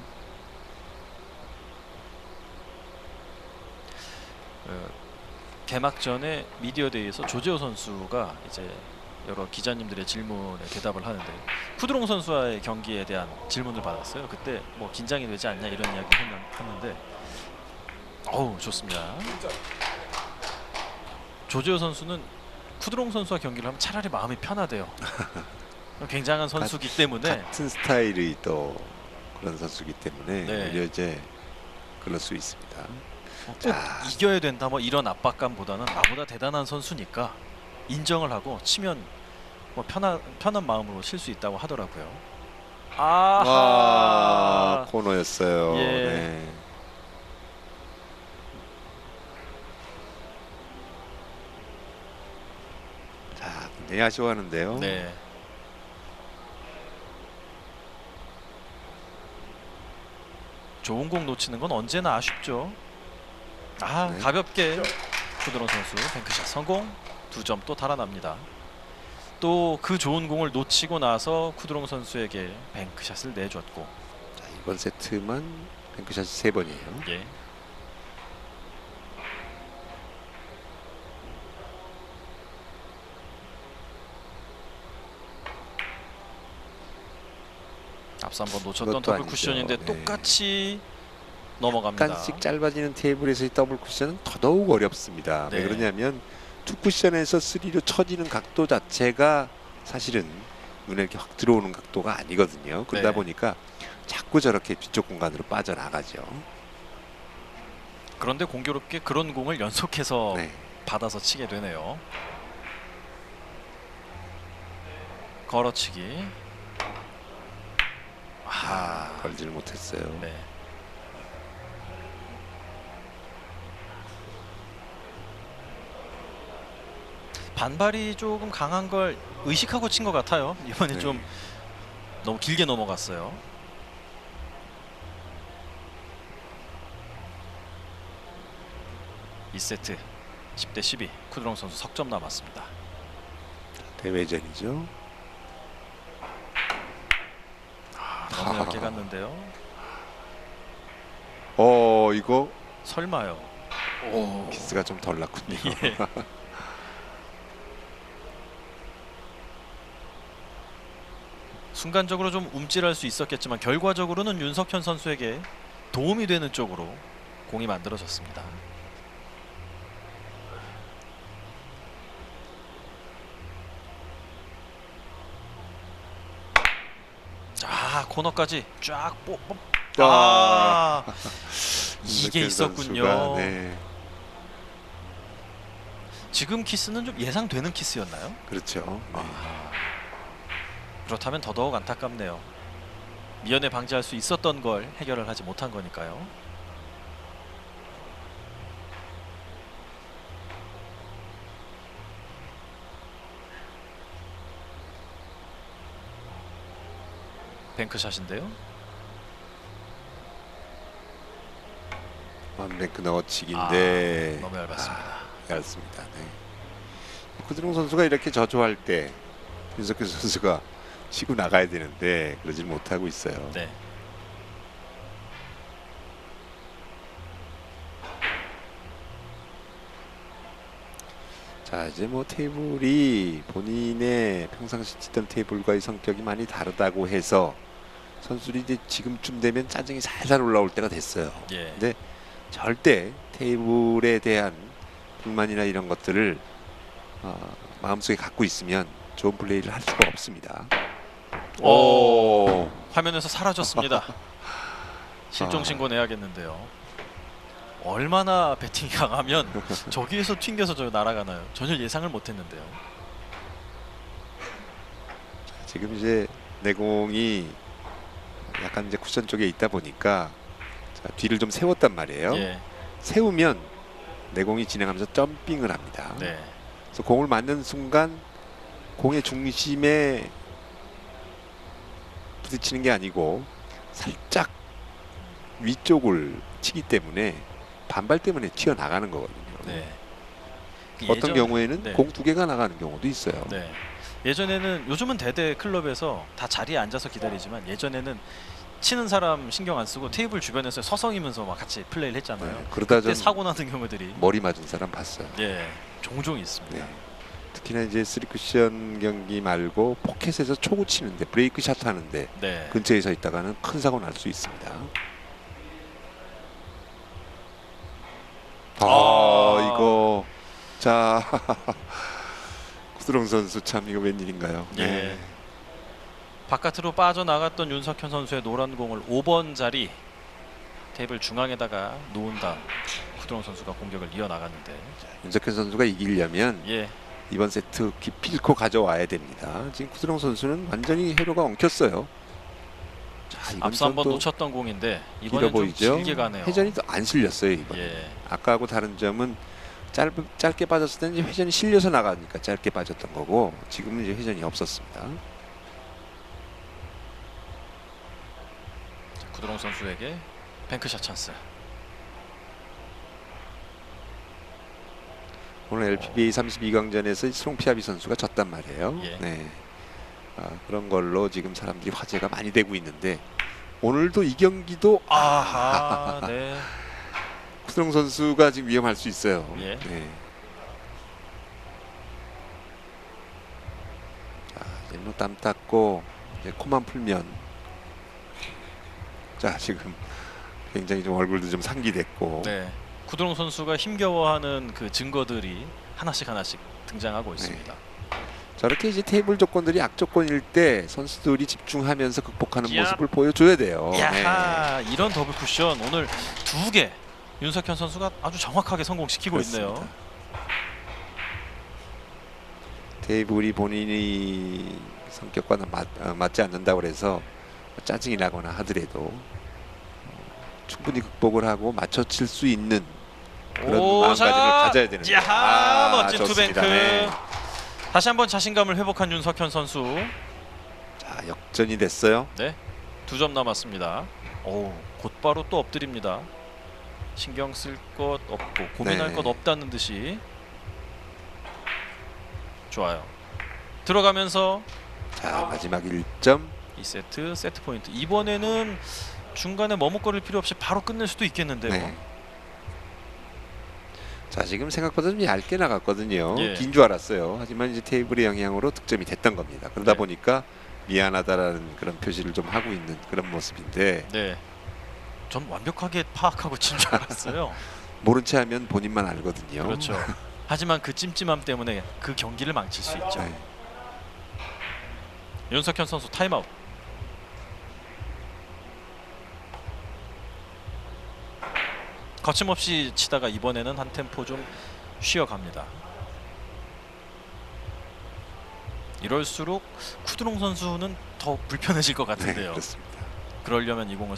개막 전에 미디어 데이에서 조재호 선수가 이제 여러 기자님들의 질문에 대답을 하는데 쿠드롱 선수와의 경기에 대한 질문을 받았어요. 그때 뭐 긴장이 되지 않냐 이런 이야기 했는데, 어우 좋습니다. 조재호 선수는 쿠드롱 선수와 경기를 하면 차라리 마음이 편하대요. 굉장한 선수기 때문에. 같은 스타일의 또 그런 선수기 때문에 네. 오히려 이제 그럴 수 있습니다. 꼭 자. 이겨야 된다 뭐 이런 압박감보다는 나보다 대단한 선수니까 인정을 하고 치면 뭐 편한 마음으로 칠 수 있다고 하더라고요. 아하. 코너였어요. 예. 네. 자, 굉장히 아쉬워하는데요. 네. 좋은 공 놓치는 건 언제나 아쉽죠. 네. 가볍게 쿠드롱 선수 뱅크샷 성공. 2점 또 달아납니다. 또 그 좋은 공을 놓치고 나서 쿠드롱 선수에게 뱅크샷을 내줬고. 자, 이번 세트만 뱅크샷이 3번이에요. 예. 앞서 한번 놓쳤던 그것도 더블 아니죠. 쿠션인데 네. 똑같이 넘어갑니다. 약간씩 짧아지는 테이블에서의 더블 쿠션은 더더욱 어렵습니다. 네. 왜 그러냐면 투 쿠션에서 3로 쳐지는 각도 자체가 사실은 눈에 이렇게 확 들어오는 각도가 아니거든요. 그러다 네. 보니까 자꾸 저렇게 뒤쪽 공간으로 빠져나가죠. 그런데 공교롭게 그런 공을 연속해서 네. 받아서 치게 되네요. 걸어치기. 걸지를 못했어요. 네. 반발이 조금 강한 걸 의식하고 친 것 같아요. 이번에 네. 좀 너무 길게 넘어갔어요. 이 세트 10대12 쿠드롱 선수 석점 남았습니다. 대회전이죠. 너무 얇게 갔는데요. 이거 설마요. 오. 키스가 좀 덜 났군요. 예. 순간적으로 좀 움찔할 수 있었겠지만 결과적으로는 윤석현 선수에게 도움이 되는 쪽으로 공이 만들어졌습니다. 코너까지 쫙 이게 윤석현 있었군요. 선수가, 네. 지금 키스는 좀 예상되는 키스였나요? 그렇죠. 네. 그렇다면 더더욱 안타깝네요. 미연에 방지할 수 있었던 걸 해결을 하지 못한 거니까요. 뱅크샷인데요. 뱅크 넣어치기인데 너무 얇았습니다. 얇습니다. 네. 쿠드롱 선수가 이렇게 저조할 때 윤석현 선수가 치고 나가야 되는데 그러질 못하고 있어요. 네. 자, 이제 뭐 테이블이 본인의 평상시 치던 테이블과의 성격이 많이 다르다고 해서 선수들이 이제 지금쯤 되면 짜증이 살살 올라올 때가 됐어요. 예. 근데 절대 테이블에 대한 불만이나 이런 것들을 마음속에 갖고 있으면 좋은 플레이를 할 수가 없습니다. 오, 화면에서 사라졌습니다. 실종 신고 내야겠는데요. 얼마나 배팅이 강하면 저기에서 튕겨서 저 날아가나요? 전혀 예상을 못했는데요. 지금 이제 내공이 약간 이제 쿠션 쪽에 있다 보니까 자, 뒤를 좀 세웠단 말이에요. 예, 세우면 내공이 진행하면서 점핑을 합니다. 네, 그래서 공을 맞는 순간 공의 중심에 부딪히는 게 아니고 살짝 위쪽을 치기 때문에 반발 때문에 튀어나가는 거거든요. 네. 어떤 경우에는 네. 공 2개가 나가는 경우도 있어요. 네. 예전에는 요즘은 대대 클럽에서 다 자리에 앉아서 기다리지만 예전에는 치는 사람 신경 안 쓰고 테이블 주변에서 서성이면서 막 같이 플레이를 했잖아요. 네, 그러다 그때 전 사고 나는 경우들이 머리 맞은 사람 봤어요. 예, 종종 있습니다. 네. 특히나 이제 3쿠션 경기 말고 포켓에서 초구 치는데 브레이크 샷 하는데 네. 근처에 서 있다가는 큰 사고 날 수 있습니다. 이거 자 구드롱 선수 참 이거 웬일인가요? 예. 바깥으로 빠져나갔던 윤석현 선수의 노란 공을 5번 자리 테이블 중앙에다가 놓은 다음 구드롱 선수가 공격을 이어나갔는데 윤석현 선수가 이기려면 예, 이번 세트 기필코 가져와야 됩니다. 지금 구드롱 선수는 완전히 회로가 엉켰어요. 자, 이번 앞서 한번 또 놓쳤던 공인데 길어 이번엔 좀 보이죠? 길게 가네요. 회전이 또 안 실렸어요 이번. 예, 아까하고 다른 점은 짧게 빠졌을 때는 이제 회전이 실려서 나가니까 짧게 빠졌던 거고 지금은 이제 회전이 없었습니다. 자, 구드롱 선수에게 뱅크샷 찬스. 오늘 LPBA 32강전에서 스롱피아비 선수가 졌단 말이에요. 예. 네. 그런 걸로 지금 사람들이 화제가 많이 되고 있는데 오늘도 이 경기도 아하, 네. 구드롱 선수가 지금 위험할 수 있어요. 예. 네. 자, 이제 뭐 땀 닦고 이제 코만 풀면 자 지금 굉장히 좀 얼굴도 좀 상기됐고 네. 구드롱 선수가 힘겨워하는 그 증거들이 하나씩 등장하고 있습니다. 저렇게 이제 테이블 조건들이 악조건일 때 선수들이 집중하면서 극복하는 야. 모습을 보여줘야 돼요. 야하, 이런 더블 쿠션 오늘 2개 윤석현 선수가 아주 정확하게 성공시키고 그렇습니다. 있네요. 테이블이 본인이 성격과 맞지 않는다고 해서 짜증이 나거나 하더라도 충분히 극복을 하고 맞춰칠 수 있는 그런 마음가짐을 가져야 되는데. 야하, 멋진 좋습니다. 투뱅크. 네. 다시 한번 자신감을 회복한 윤석현 선수. 자, 역전이 됐어요. 네, 2점 남았습니다. 오, 곧바로 또 엎드립니다. 신경 쓸 것 없고 고민할 네. 것 없다는 듯이. 좋아요. 들어가면서 자, 마지막 1점. 2세트 세트 포인트. 이번에는 중간에 머뭇거릴 필요 없이 바로 끝낼 수도 있겠는데요. 네. 자, 지금 생각보다 좀 얇게 나갔거든요. 예. 긴 줄 알았어요. 하지만 이제 테이블의 영향으로 득점이 됐던 겁니다. 그러다 네. 보니까 미안하다라는 그런 표시를 좀 하고 있는 그런 모습인데 네. 전 완벽하게 파악하고 친 줄 알았어요. 모른 채 하면 본인만 알거든요. 그렇죠. 하지만 그 찜찜함 때문에 그 경기를 망칠 수 있죠. 네. 윤석현 선수 타임아웃. 거침없이 치다가 이번에는 한 템포 좀 쉬어갑니다. 이럴수록 쿠드롱 선수는 더 불편해질 것 네, 같은데요. 그렇습니다. 그러려면 이 공을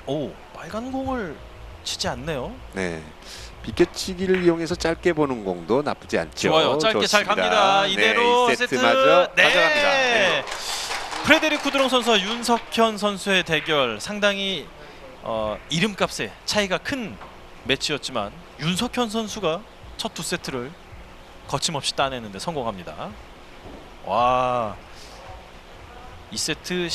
오, 빨간 공을 치지 않네요. 네. 비껴치기를 이용해서 짧게 보는 공도 나쁘지 않죠. 좋아요. 짧게 잘 좋습니다. 갑니다. 이대로 네, 세트 마저 네. 가져갑니다. 네. 프레데릭 쿠드롱 선수와 윤석현 선수의 대결 상당히 이름값에 차이가 큰 매치였지만 윤석현 선수가 첫 2세트를 거침없이 따내는데 성공합니다. 와, 2세트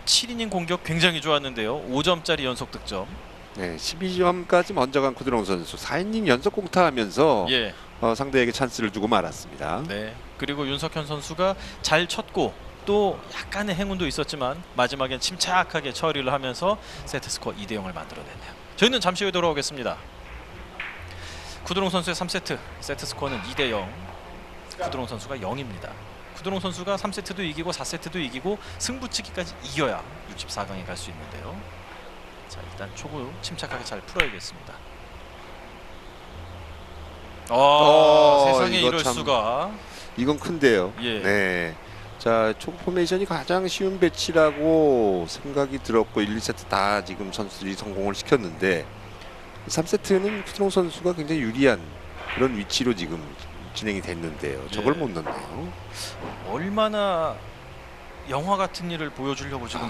17이닝 공격 굉장히 좋았는데요. 5점짜리 연속 득점. 네, 12점까지 먼저 간 쿠드롱 선수 4이닝 연속 공타하면서 예, 상대에게 찬스를 주고 말았습니다. 네. 그리고 윤석현 선수가 잘 쳤고 또 약간의 행운도 있었지만 마지막엔 침착하게 처리를 하면서 세트 스코어 2대 0을 만들어냈네요. 저희는 잠시 후에 돌아오겠습니다. 쿠드롱 선수의 3세트 세트 스코어는 2대 0. 쿠드롱 선수가 0입니다. 쿠드롱 선수가 3세트도 이기고 4세트도 이기고 승부치기까지 이겨야 64강에 갈 수 있는데요. 자, 일단 초구 침착하게 잘 풀어야겠습니다. 세상에 이거 이럴 참 수가. 이건 큰데요. 예. 네. 자, 초구 포메이션이 가장 쉬운 배치라고 생각이 들었고 1, 2세트 다 지금 선수들이 성공을 시켰는데 3세트는 쿠드롱 선수가 굉장히 유리한 그런 위치로 지금 진행이 됐는데요. 저걸 예. 못 넣네요. 얼마나 영화 같은 일을 보여주려고 지금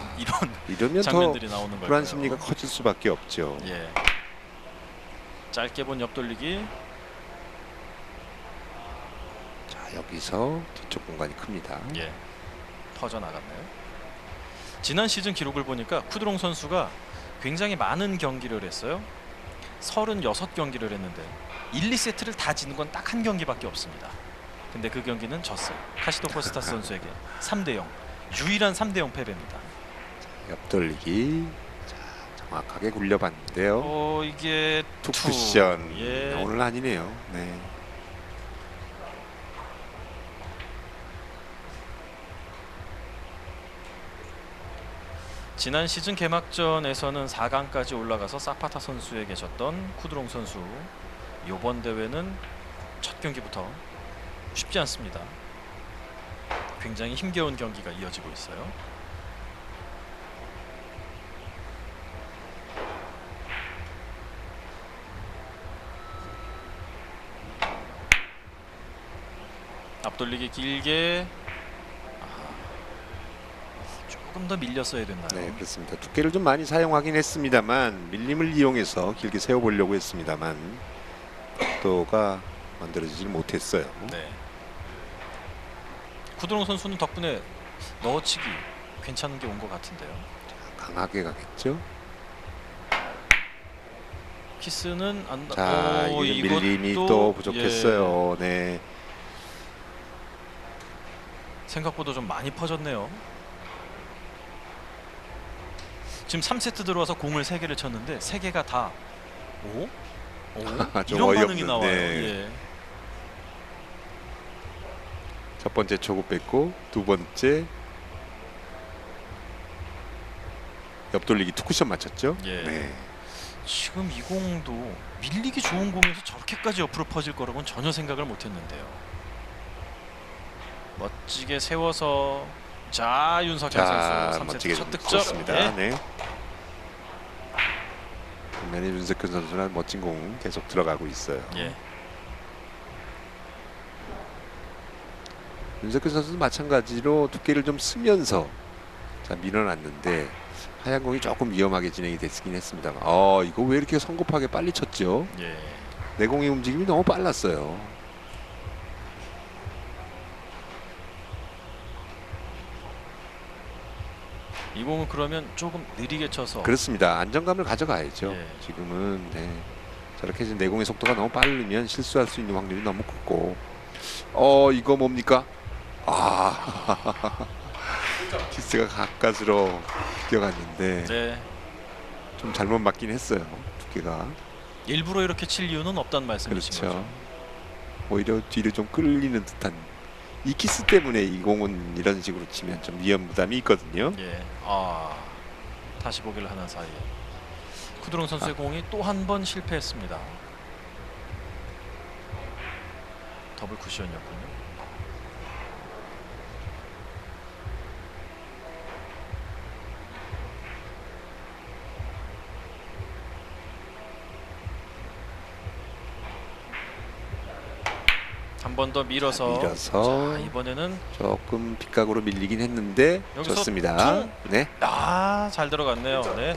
이러면 더 장면들이 나오는 걸까요? 불안 심리가 커질 수밖에 없죠. 예. 짧게 본 옆돌리기. 자, 여기서 뒤쪽 공간이 큽니다. 예. 퍼져 나갔네요. 지난 시즌 기록을 보니까 쿠드롱 선수가 굉장히 많은 경기를 했어요. 36경기를 했는데 1, 2세트를 다 지는 건 딱 한 경기밖에 없습니다. 근데 그 경기는 졌어요. 카시토 코스타스 선수에게 3대 0. 유일한 3대 0 패배입니다. 옆돌리기. 자, 정확하게 굴려봤는데요. 이게 투 쿠션. 예. 오늘 아니네요. 네. 지난 시즌 개막전에서는 4강까지 올라가서 사파타 선수에게 졌던 쿠드롱 선수. 이번 대회는 첫 경기부터 쉽지 않습니다. 굉장히 힘겨운 경기가 이어지고 있어요. 앞돌리기 길게. 조금 더 밀렸어야 됐나요? 네, 그렇습니다. 두께를 좀 많이 사용하긴 했습니다만 밀림을 이용해서 길게 세워보려고 했습니다만 각도가 만들어지질 못했어요. 네. 쿠드롱 선수는 덕분에 넣어치기 괜찮은 게 온 것 같은데요. 강하게 가겠죠. 키스는 안. 자, 이게 밀림이 또 부족했어요. 예, 네. 생각보다 좀 많이 퍼졌네요. 지금 3세트 들어와서 공을 3개를 쳤는데 3개가 다 오? 좀 이런 어이없는, 반응이 나와요. 네. 예. 첫 번째 초구 뺐고 두 번째 옆돌리기 투쿠션 맞췄죠. 예. 네. 지금 이 공도 밀리기 좋은 공에서 저렇게까지 옆으로 퍼질 거라고는 전혀 생각을 못했는데요. 멋지게 세워서 자, 윤석현 자, 선수 3세트 멋지게 첫 득점. 쳤습니다. 네. 네. 반면에 윤석현 선수는 멋진 공 계속 들어가고 있어요. 예. 윤석현 선수도 마찬가지로 두께를 좀 쓰면서 자 밀어놨는데 하얀 공이 조금 위험하게 진행이 됐긴 했습니다만 이거 왜 이렇게 성급하게 빨리 쳤죠? 예. 내공의 움직임이 너무 빨랐어요. 이 공은 그러면 조금 느리게 쳐서. 그렇습니다. 안정감을 가져가야죠. 예. 지금은 네. 저렇게 지금 내공의 속도가 너무 빠르면 실수할 수 있는 확률이 너무 크고 이거 뭡니까? 키스가 가까스로 뛰어갔는데 네. 좀 잘못 맞긴 했어요. 두께가. 일부러 이렇게 칠 이유는 없다는 말씀이신 그렇죠. 거죠. 오히려 뒤로 좀 끌리는 듯한 이 키스 때문에 이 공은 이런 식으로 치면 좀 위험 부담이 있거든요. 예. 다시 보기를 하는 사이에 쿠드롱 선수의 공이 또 한 번 실패했습니다. 더블 쿠션이었군요. 한 번 더 밀어서. 자, 이번에는 조금 빗각으로 밀리긴 했는데 여기서 좋습니다. 퉁! 네. 잘 들어갔네요. 네.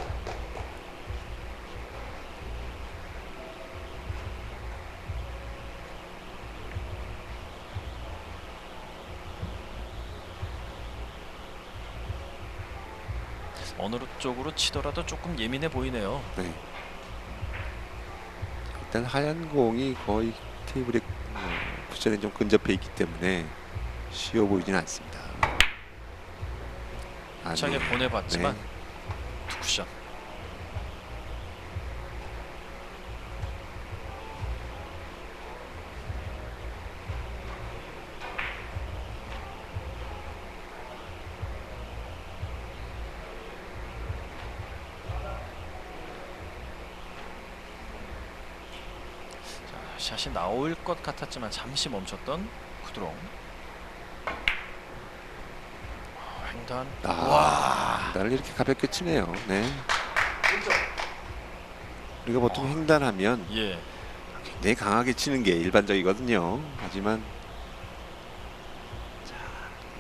어느 쪽으로 치더라도 조금 예민해 보이네요. 네. 일단 하얀 공이 거의 테이블에 쿠션에 좀 근접해 있기 때문에 쉬워 보이지는 않습니다. 차게 네. 보내봤지만 네. 두 쿠션. 자, 샷이 나올 것 같았지만 잠시 멈췄던 쿠드롱. 횡단. 와. 횡단을 이렇게 가볍게 치네요. 네. 우리가 보통 횡단하면 예. 굉장히 강하게 치는 게 일반적이거든요. 하지만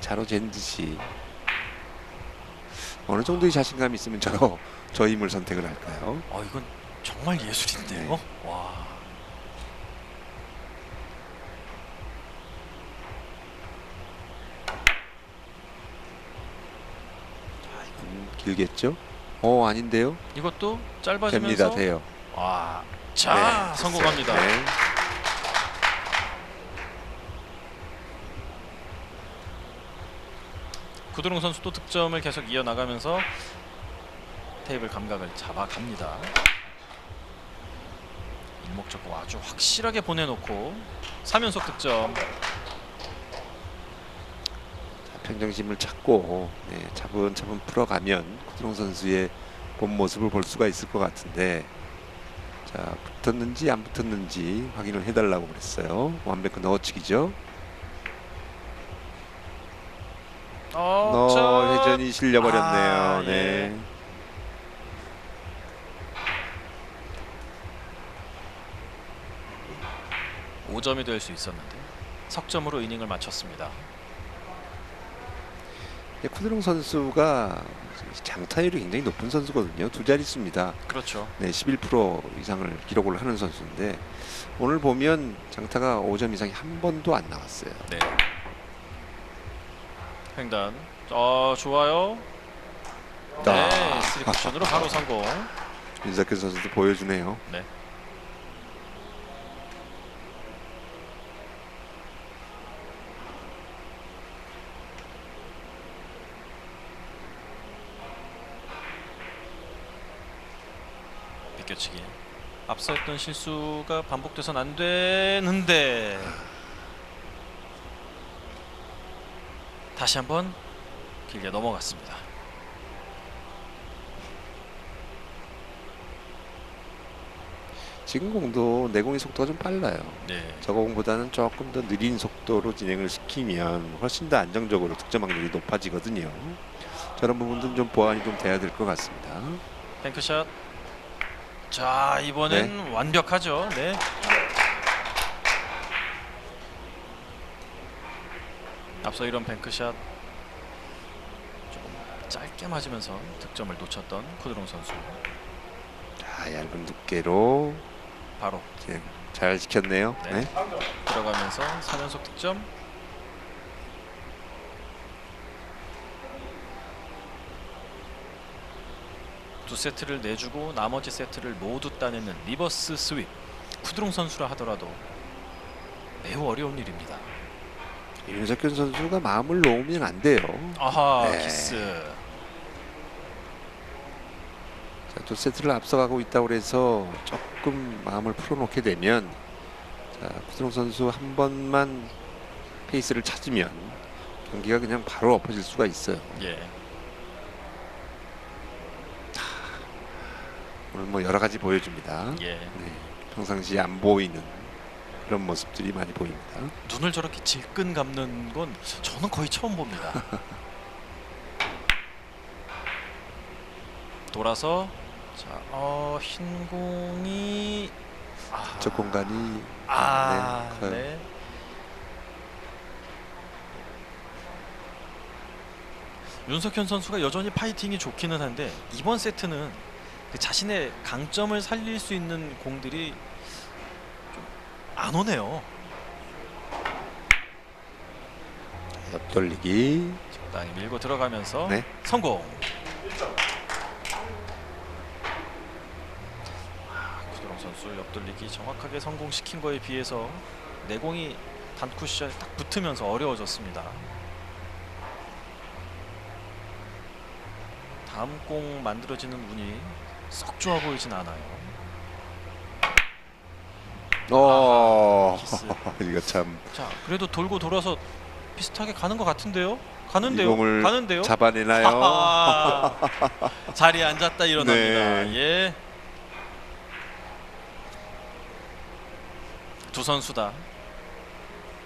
자로 잰 듯이 어느 정도의 자신감이 있으면 저 힘을 선택을 할까요? 이건 정말 예술인데요. 와. 길겠죠? 아닌데요? 이것도 짧아지면서 됩니다. 돼요. 와. 자, 네, 성공합니다. 네. 구드롱 선수도 득점을 계속 이어나가면서 테이블 감각을 잡아갑니다. 일목적고 아주 확실하게 보내놓고 3연속 득점. 평정심을 찾고 차분차분 풀어가면 구드롱 선수의 본 모습을 볼 수가 있을 것 같은데, 자, 붙었는지 안 붙었는지 확인을 해달라고 그랬어요. 완벽한 넣어치기죠. 회전이 실려버렸네요. 네. 예. 5점이 될 수 있었는데 석점으로 이닝을 마쳤습니다. 쿠드롱 선수가 장타율이 굉장히 높은 선수거든요. 두 자릿수입니다. 그렇죠. 네, 11% 이상을 기록을 하는 선수인데 오늘 보면 장타가 5점 이상이 한 번도 안 나왔어요. 네. 횡단. 좋아요. 네, 3쿠션으로 바로 성공. 윤석현 선수도 보여주네요. 네. 비껴치기. 앞서 했던 실수가 반복돼선 안 되는데 다시 한번 길게 넘어갔습니다. 지금 공도 내공의 속도가 좀 빨라요. 네. 저거 공보다는 조금 더 느린 속도로 진행을 시키면 훨씬 더 안정적으로 득점 확률이 높아지거든요. 저런 부분들은 좀 보완이 좀 돼야 될 것 같습니다. 뱅크샷. 자, 이번엔 완벽하죠. 네. 앞서 이런 뱅크샷 조금 짧게 맞으면서 득점을 놓쳤던 쿠드롱 선수. 자, 얇은 두께로 바로 잘 지켰네요. 네. 네. 들어가면서 3연속 득점. 두 세트를 내주고 나머지 세트를 모두 따내는 리버스 스윕. 쿠드롱 선수라 하더라도 매우 어려운 일입니다. 윤석현 선수가 마음을 놓으면 안 돼요. 아하, 네. 키스. 자, 두 세트를 앞서가고 있다고 해서 조금 마음을 풀어놓게 되면, 자, 쿠드롱 선수 한 번만 페이스를 찾으면 경기가 그냥 바로 엎어질 수가 있어요. 예. 오늘 뭐 여러 가지 보여줍니다. 예. 네, 평상시에 안 보이는 그런 모습들이 많이 보입니다. 눈을 저렇게 질끈 감는 건 저는 거의 처음 봅니다. 돌아서 자, 흰 공이 저 공간이 네. 커요. 네. 윤석현 선수가 여전히 파이팅이 좋기는 한데 이번 세트는 그 자신의 강점을 살릴 수 있는 공들이 좀 안 오네요. 옆돌리기. 적당히 밀고 들어가면서 네. 성공. 쿠드롱 선수 옆돌리기 정확하게 성공시킨 거에 비해서 내공이 단쿠션에 딱 붙으면서 어려워졌습니다. 다음 공 만들어지는 운이 썩 좋아 보이진 않아요. 키스. 이거 참 자, 그래도 돌고 돌아서 비슷하게 가는 것 같은데요? 이 가는데요? 공을 가는데요? 잡아내나요? 하하. 자리에 앉았다 일어납니다. 네. 예. 두 선수 다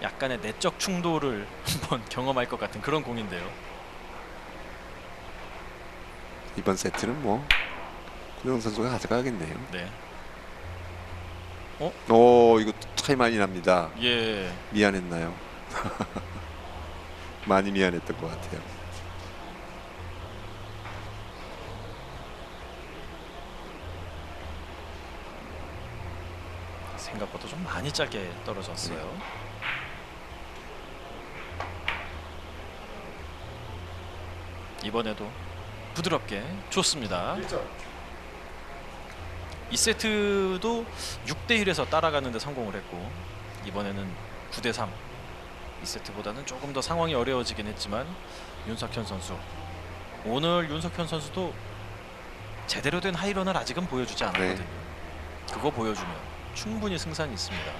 약간의 내적 충돌을 한번 경험할 것 같은 그런 공인데요. 이번 세트는 뭐 구정 선수가 가져가겠네요. 네. 이거 차이 많이 납니다. 예. 미안했나요? 많이 미안했던 것 같아요. 생각보다 좀 많이 짧게 떨어졌어요. 이번에도 부드럽게 좋습니다. 2세트도 6대1에서 따라가는데 성공을 했고 이번에는 9대3. 2세트보다는 조금 더 상황이 어려워지긴 했지만 윤석현 선수, 오늘 윤석현 선수도 제대로 된 하이런을 아직은 보여주지 않았거든요. 그거 보여주면 충분히 승산이 있습니다.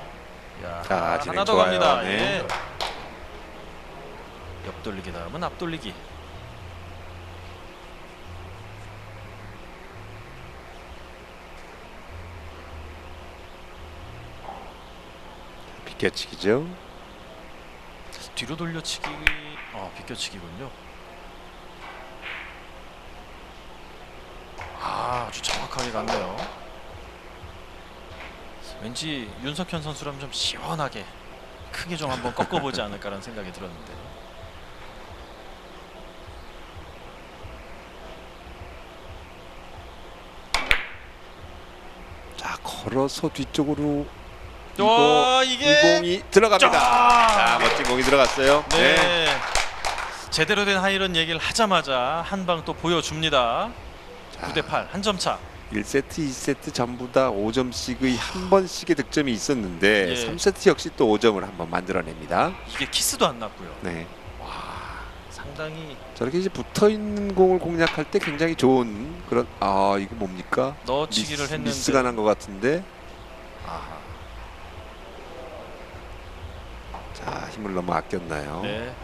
야, 자, 진행 하나 더 좋아요. 갑니다. 네. 예. 옆돌리기 다음은 앞돌리기. 비껴치기죠. 뒤로 돌려치기. 비껴치기군요. 아주 정확하게 갔네요. 왠지 윤석현 선수라면 좀 시원하게 크게 좀 한번 꺾어보지 않을까라는 생각이 들었는데. 자, 걸어서 뒤쪽으로 이 이게 공이 들어갑니다. 자, 짜! 멋진 공이 들어갔어요. 네. 제대로 된 하이런 얘기를 하자마자 한 방 또 보여줍니다. 9대8 한 점 차. 1세트, 2세트 전부 다 5점씩의 한 번씩의 득점이 있었는데 예. 3세트 역시 또 5점을 한번 만들어냅니다. 이게 키스도 안 났고요. 네. 와, 상당히 저렇게 이제 붙어 있는 공을 공략할 때 굉장히 좋은 그런 이거 뭡니까? 넣어치기를 했는데 미스가 난 것 같은데. 아하. 자, 힘을 너무 아꼈나요? 네.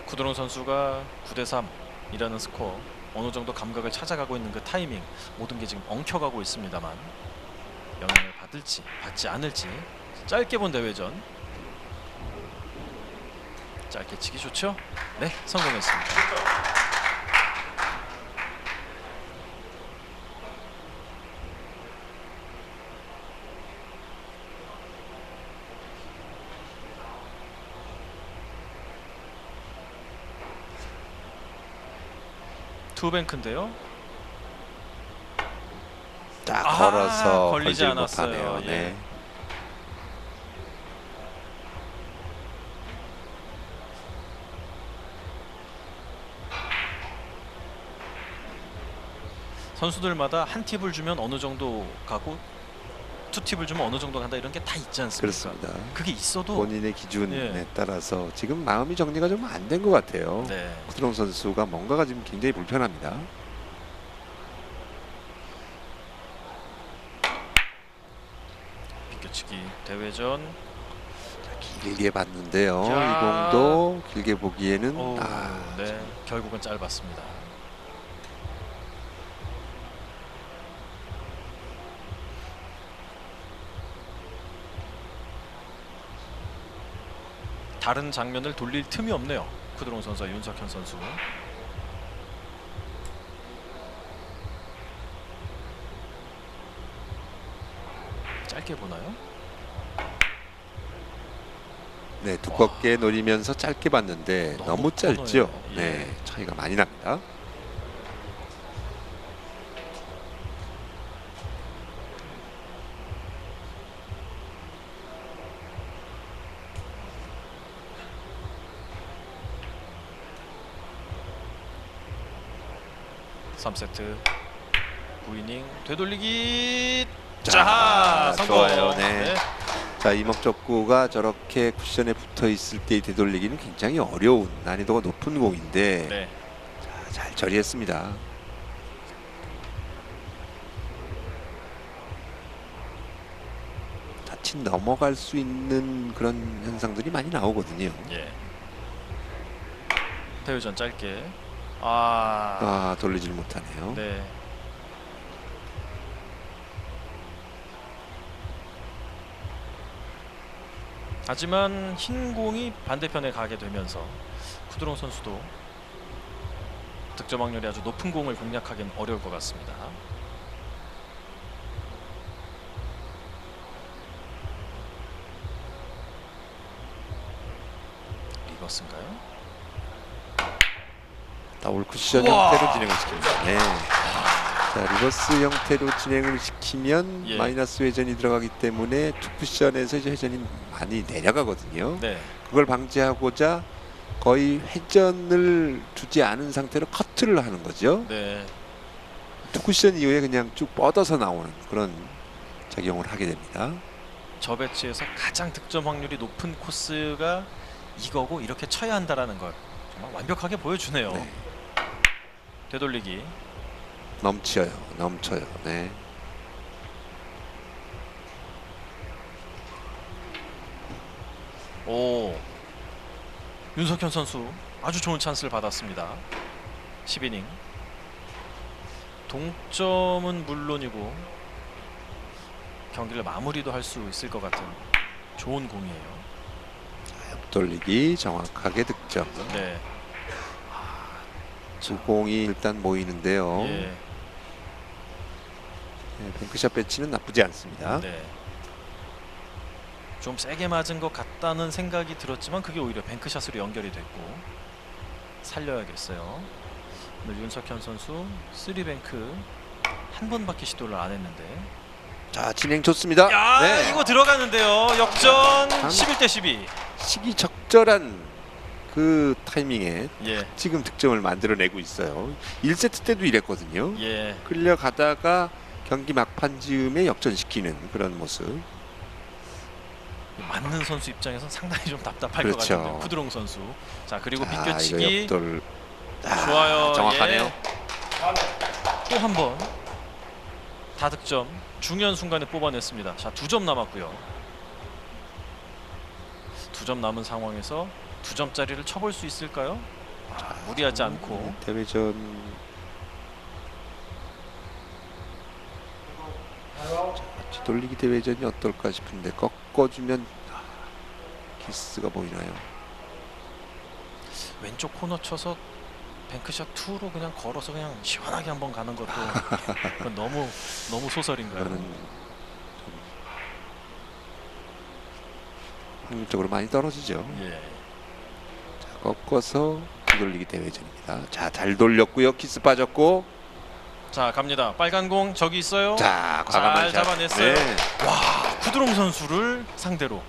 구드론 선수가 9대3이라는 스코어, 어느 정도 감각을 찾아가고 있는 그 타이밍, 모든 게 지금 엉켜가고 있습니다만 영향을 받을지 받지 않을지. 짧게 본 대회전. 짧게 치기 좋죠? 네, 성공했습니다. 투뱅크인데요. 딱 걸어서 걸리지 걸질 않았어요. 못하네요. 예. 네. 선수들마다 한 팁을 주면 어느 정도 가고 투 팁을 주면 어느 정도 간다, 이런 게 다 있지 않습니까? 그렇습니다. 그게 있어도 본인의 기준에 예. 따라서 지금 마음이 정리가 좀 안 된 것 같아요. 네. 구드론 선수가 뭔가가 지금 굉장히 불편합니다. 비껴치기 대회전. 길게 봤는데요. 자. 이 공도 길게 보기에는 네, 결국은 짧았습니다. 다른 장면을 돌릴 틈이 없네요. 구드론 선수와 윤석현 선수. 짧게 보나요? 네, 두껍게 노리면서 짧게 봤는데 너무 너무 짧죠. 코너예요. 예. 네, 차이가 많이 납니다. 3세트 9이닝 되돌리기. 자, 성공. 좋아요. 네. 자, 이목적구가 저렇게 쿠션에 붙어 있을 때 되돌리기는 굉장히 어려운 난이도가 높은 공인데 네. 자, 잘 처리했습니다. 자칫 넘어갈 수 있는 그런 현상들이 많이 나오거든요. 예. 대회전 짧게. 돌리질 못하네요. 네. 하지만 흰 공이 반대편에 가게 되면서 쿠드롱 선수도 득점 확률이 아주 높은 공을 공략하기는 어려울 것 같습니다. 리버스인가요? 더블 쿠션 우와. 형태로 진행을 시킵니다. 네. 자, 리버스 형태로 진행을 시키면 예. 마이너스 회전이 들어가기 때문에 투 쿠션에서 이제 회전이 많이 내려가거든요. 네. 그걸 방지하고자 거의 회전을 주지 않은 상태로 커트를 하는 거죠. 네. 투 쿠션 이후에 그냥 쭉 뻗어서 나오는 그런 작용을 하게 됩니다. 저 배치에서 가장 득점 확률이 높은 코스가 이거고 이렇게 쳐야 한다라는 걸 정말 완벽하게 보여주네요. 네. 되돌리기. 넘쳐요. 네. 오, 윤석현 선수 아주 좋은 찬스를 받았습니다. 10이닝 동점은 물론이고 경기를 마무리도 할 수 있을 것 같은 좋은 공이에요. 돌리기 정확하게 득점. 네. 두 공이 일단 모이는데요. 예. 네, 뱅크샷 배치는 나쁘지 않습니다. 네. 좀 세게 맞은 것 같다는 생각이 들었지만 그게 오히려 뱅크샷으로 연결이 됐고 살려야겠어요. 오늘 윤석현 선수 3뱅크 한 번밖에 시도를 안 했는데. 자, 진행 좋습니다. 야, 네. 이거 들어가는데요. 역전 참. 11대 12. 시기적절한 그 타이밍에 예. 지금 득점을 만들어내고 있어요. 1세트 때도 이랬거든요. 예. 끌려가다가 경기 막판 즈음에 역전시키는 그런 모습. 맞는 선수 입장에서는 상당히 좀 답답할 그렇죠. 것 같은데 쿠드롱 선수. 자, 그리고 자, 비껴치기. 이거 역돌. 좋아요. 정확하네요. 예. 또 한 번 다득점 중요한 순간에 뽑아냈습니다. 자, 2점 남았고요. 2점 남은 상황에서 2점짜리를 쳐볼 수 있을까요? 무리하지 않고. 대회전. 자, 뒤돌리기 대회전이 어떨까 싶은데 꺾어주면 키스가 보이나요? 왼쪽 코너 쳐서 뱅크샷 2로 그냥 걸어서 그냥 시원하게 한번 가는 것도 그건 너무 소설인가요? 그거는 좀 확률적으로 많이 떨어지죠. 예. 자, 꺾어서 뒤돌리기 대회전입니다. 자, 잘 돌렸고요. 키스 빠졌고. 자, 갑니다. 빨간 공 저기 있어요. 자, 잘 과감한 샷. 잡아냈어요. 네. 와, 쿠드롱 선수를 상대로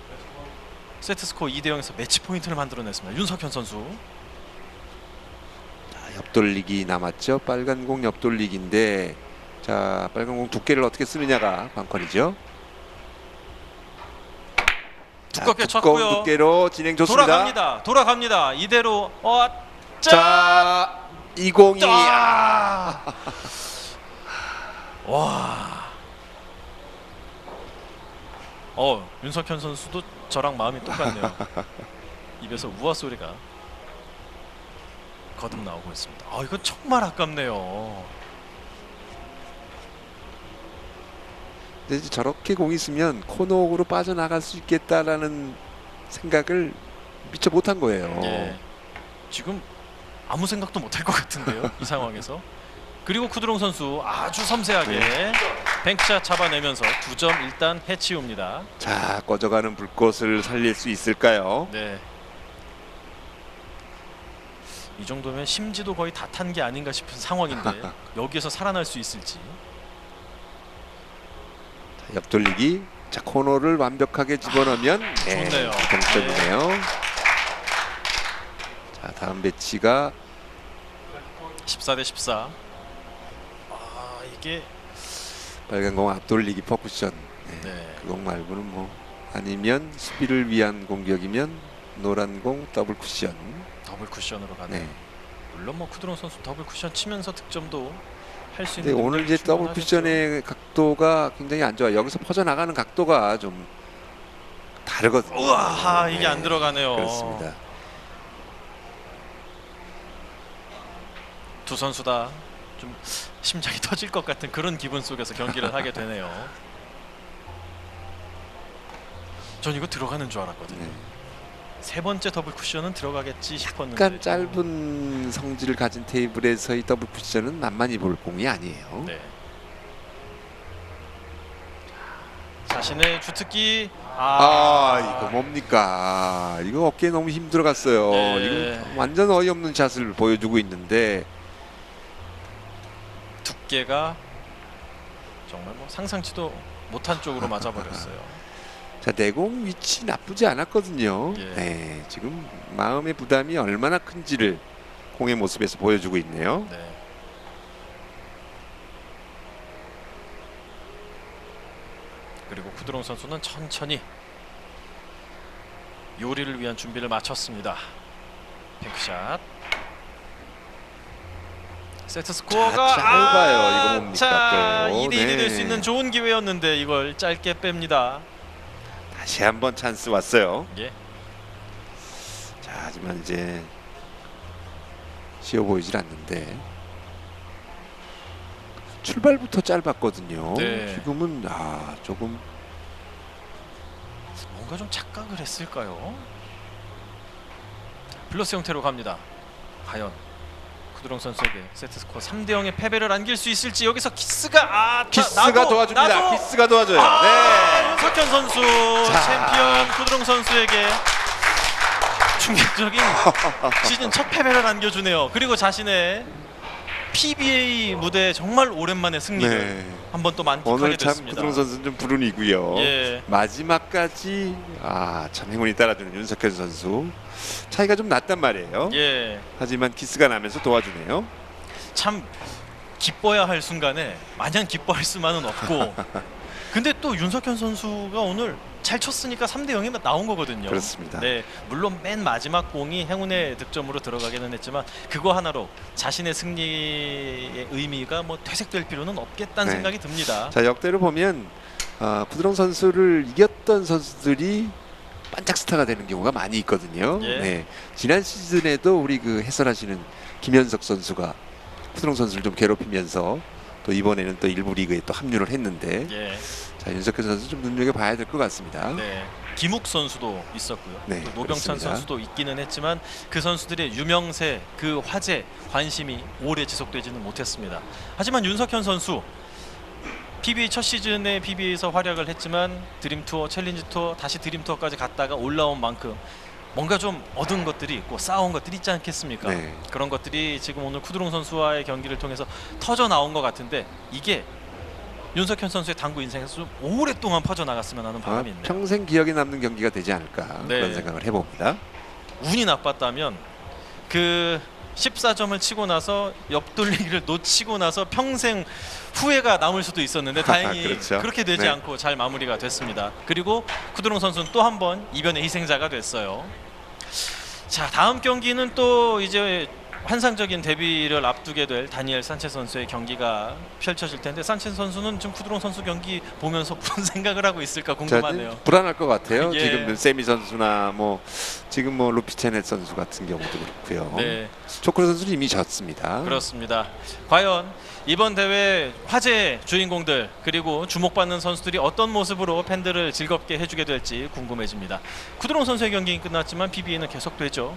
세트 스코어 2대 0에서 매치 포인트를 만들어냈습니다. 윤석현 선수. 자, 옆돌리기 남았죠. 빨간 공 옆돌리기인데, 자, 빨간 공 두께를 어떻게 쓰느냐가 관건이죠. 두껍게 자, 두꺼운 쳤고요. 두께로 진행 좋습니다. 돌아갑니다. 이대로 자, 202. 와. 윤석현 선수도 저랑 마음이 똑같네요. 입에서 우아 소리가 거듭 나오고 있습니다. 이거 정말 아깝네요. 근데 이제 저렇게 공이 있으면 코너로 빠져나갈 수 있겠다라는 생각을 미처 못한 거예요. 예. 지금 아무 생각도 못할 것 같은데요. 이 상황에서. 그리고 쿠드롱 선수 아주 섬세하게 뱅크샷 잡아내면서 2점 일단 해치웁니다. 자, 꺼져가는 불꽃을 살릴 수 있을까요? 네. 이 정도면 심지도 거의 다 탄 게 아닌가 싶은 상황인데 여기에서 살아날 수 있을지. 자, 옆돌리기. 자, 코너를 완벽하게 집어넣으면 좋네요. 동점이네요. 자, 다음 배치가 14대 14. 이게 빨간 공 앞돌리기 퍼쿠션. 네. 네. 그 공 말고는 뭐 아니면 수비를 위한 공격이면 노란 공 더블 쿠션. 더블 쿠션으로 가네요. 네. 물론 뭐 쿠드론 선수 더블 쿠션 치면서 득점도 할 수 근데 있는. 오늘 이제 더블 쿠션의 각도가 굉장히 안 좋아요. 여기서 퍼져 나가는 각도가 좀 다르거든요. 우와, 이게 네. 안 들어가네요. 그렇습니다. 두 선수 다 좀 심장이 터질 것 같은 그런 기분 속에서 경기를 하게 되네요. 전 이거 들어가는 줄 알았거든요. 네. 세 번째 더블 쿠션은 들어가겠지 싶었는데 약간 짧은 성질을 가진 테이블에서의 더블 쿠션은 만만히 볼 공이 아니에요. 네. 자신의 주특기 이거 뭡니까? 이거 어깨에 너무 힘 들어갔어요. 네. 이거 완전 어이없는 샷을 보여주고 있는데 두께가 정말 뭐 상상치도 못한 쪽으로 맞아버렸어요. 자, 내공 위치 나쁘지 않았거든요. 예. 네, 지금 마음의 부담이 얼마나 큰지를 공의 모습에서 보여주고 있네요. 네. 그리고 쿠드롱 선수는 천천히 요리를 위한 준비를 마쳤습니다. 핑크샷. 세트 스코어가 짧아요. 이거 뭡니까 자, 또. 2대 1이 될 수 네. 있는 좋은 기회였는데 이걸 짧게 뺍니다. 다시 한번 찬스 왔어요. 예. 자, 하지만 이제 쉬워 보이질 않는데 출발부터 짧았거든요. 네. 지금은 조금 뭔가 좀 착각을 했을까요? 플러스 형태로 갑니다. 과연 쿠드롱 선수에게 세트 스코어 3대 0의 패배를 안길 수 있을지. 여기서 키스가 키스가 도와줍니다. 나도 키스가 도와줘요. 네. 윤석현 선수 자. 챔피언 쿠드롱 선수에게 충격적인 시즌 첫 패배를 안겨주네요. 그리고 자신의 PBA 무대에 정말 오랜만에 승리를 네. 한번 또 만끽하게 오늘 참 됐습니다. 쿠드롱 선수는 좀 불운이고요. 예. 마지막까지 참 행운이 따라주는 윤석현 선수. 차이가 좀 났단 말이에요. 예. 하지만 키스가 나면서 도와주네요. 참 기뻐야 할 순간에 마냥 기뻐할 수만은 없고 근데 또 윤석현 선수가 오늘 잘 쳤으니까 3대 0이 나온 거거든요. 그렇습니다. 네, 물론 맨 마지막 공이 행운의 득점으로 들어가기는 했지만 그거 하나로 자신의 승리의 의미가 뭐 퇴색될 필요는 없겠다는 네. 생각이 듭니다. 자, 역대로 보면 쿠드롱 선수를 이겼던 선수들이 반짝 스타가 되는 경우가 많이 있거든요. 예. 네. 지난 시즌에도 우리 그 해설하시는 김현석 선수가 쿠드롱 선수를 좀 괴롭히면서 또 이번에는 또 일부 리그에 또 합류를 했는데 예, 자, 윤석현 선수 좀 눈여겨 봐야 될 것 같습니다. 네. 김욱 선수도 있었고요. 네, 또 노병찬 그렇습니다. 선수도 있기는 했지만 그 선수들의 유명세, 그 화제, 관심이 오래 지속되지는 못했습니다. 하지만 윤석현 선수 PBA 첫 시즌에 PBA에서 활약을 했지만 드림 투어, 챌린지 투어, 다시 드림 투어까지 갔다가 올라온 만큼 뭔가 좀 얻은 것들이 있고 쌓아온 것들이 있지 않겠습니까? 네. 그런 것들이 지금 오늘 쿠드롱 선수와의 경기를 통해서 터져 나온 것 같은데 이게 윤석현 선수의 당구 인생에서 좀 오랫동안 퍼져 나갔으면 하는 바람이 있네요. 평생 기억에 남는 경기가 되지 않을까 네. 그런 생각을 해봅니다. 운이 나빴다면 그 14점을 치고 나서 옆돌리기를 놓치고 나서 평생 후회가 남을 수도 있었는데 다행히 그렇죠. 그렇게 되지 네. 않고 잘 마무리가 됐습니다. 그리고 쿠드롱 선수는 또 한 번 이변의 희생자가 됐어요. 자, 다음 경기는 또 이제 환상적인 데뷔를 앞두게 될 다니엘 산체스 선수의 경기가 펼쳐질 텐데 산체스 선수는 지금 쿠드롱 선수 경기 보면서 무슨 생각을 하고 있을까 궁금하네요. 불안할 것 같아요. 예. 지금 세미 선수나 뭐 지금 뭐 루피체넷 선수 같은 경우도 그렇고요. 네. 초크로 선수는 이미 졌습니다. 그렇습니다. 과연 이번 대회 화제의 주인공들 그리고 주목받는 선수들이 어떤 모습으로 팬들을 즐겁게 해주게 될지 궁금해집니다. 쿠드롱 선수의 경기는 끝났지만 PBA는 계속되죠.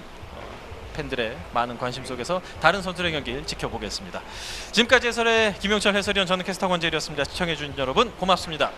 팬들의 많은 관심 속에서 다른 선수들의 경기를 지켜보겠습니다. 지금까지 해설의 김용철 해설위원, 저는 캐스터 권재일이었습니다. 시청해주신 여러분 고맙습니다.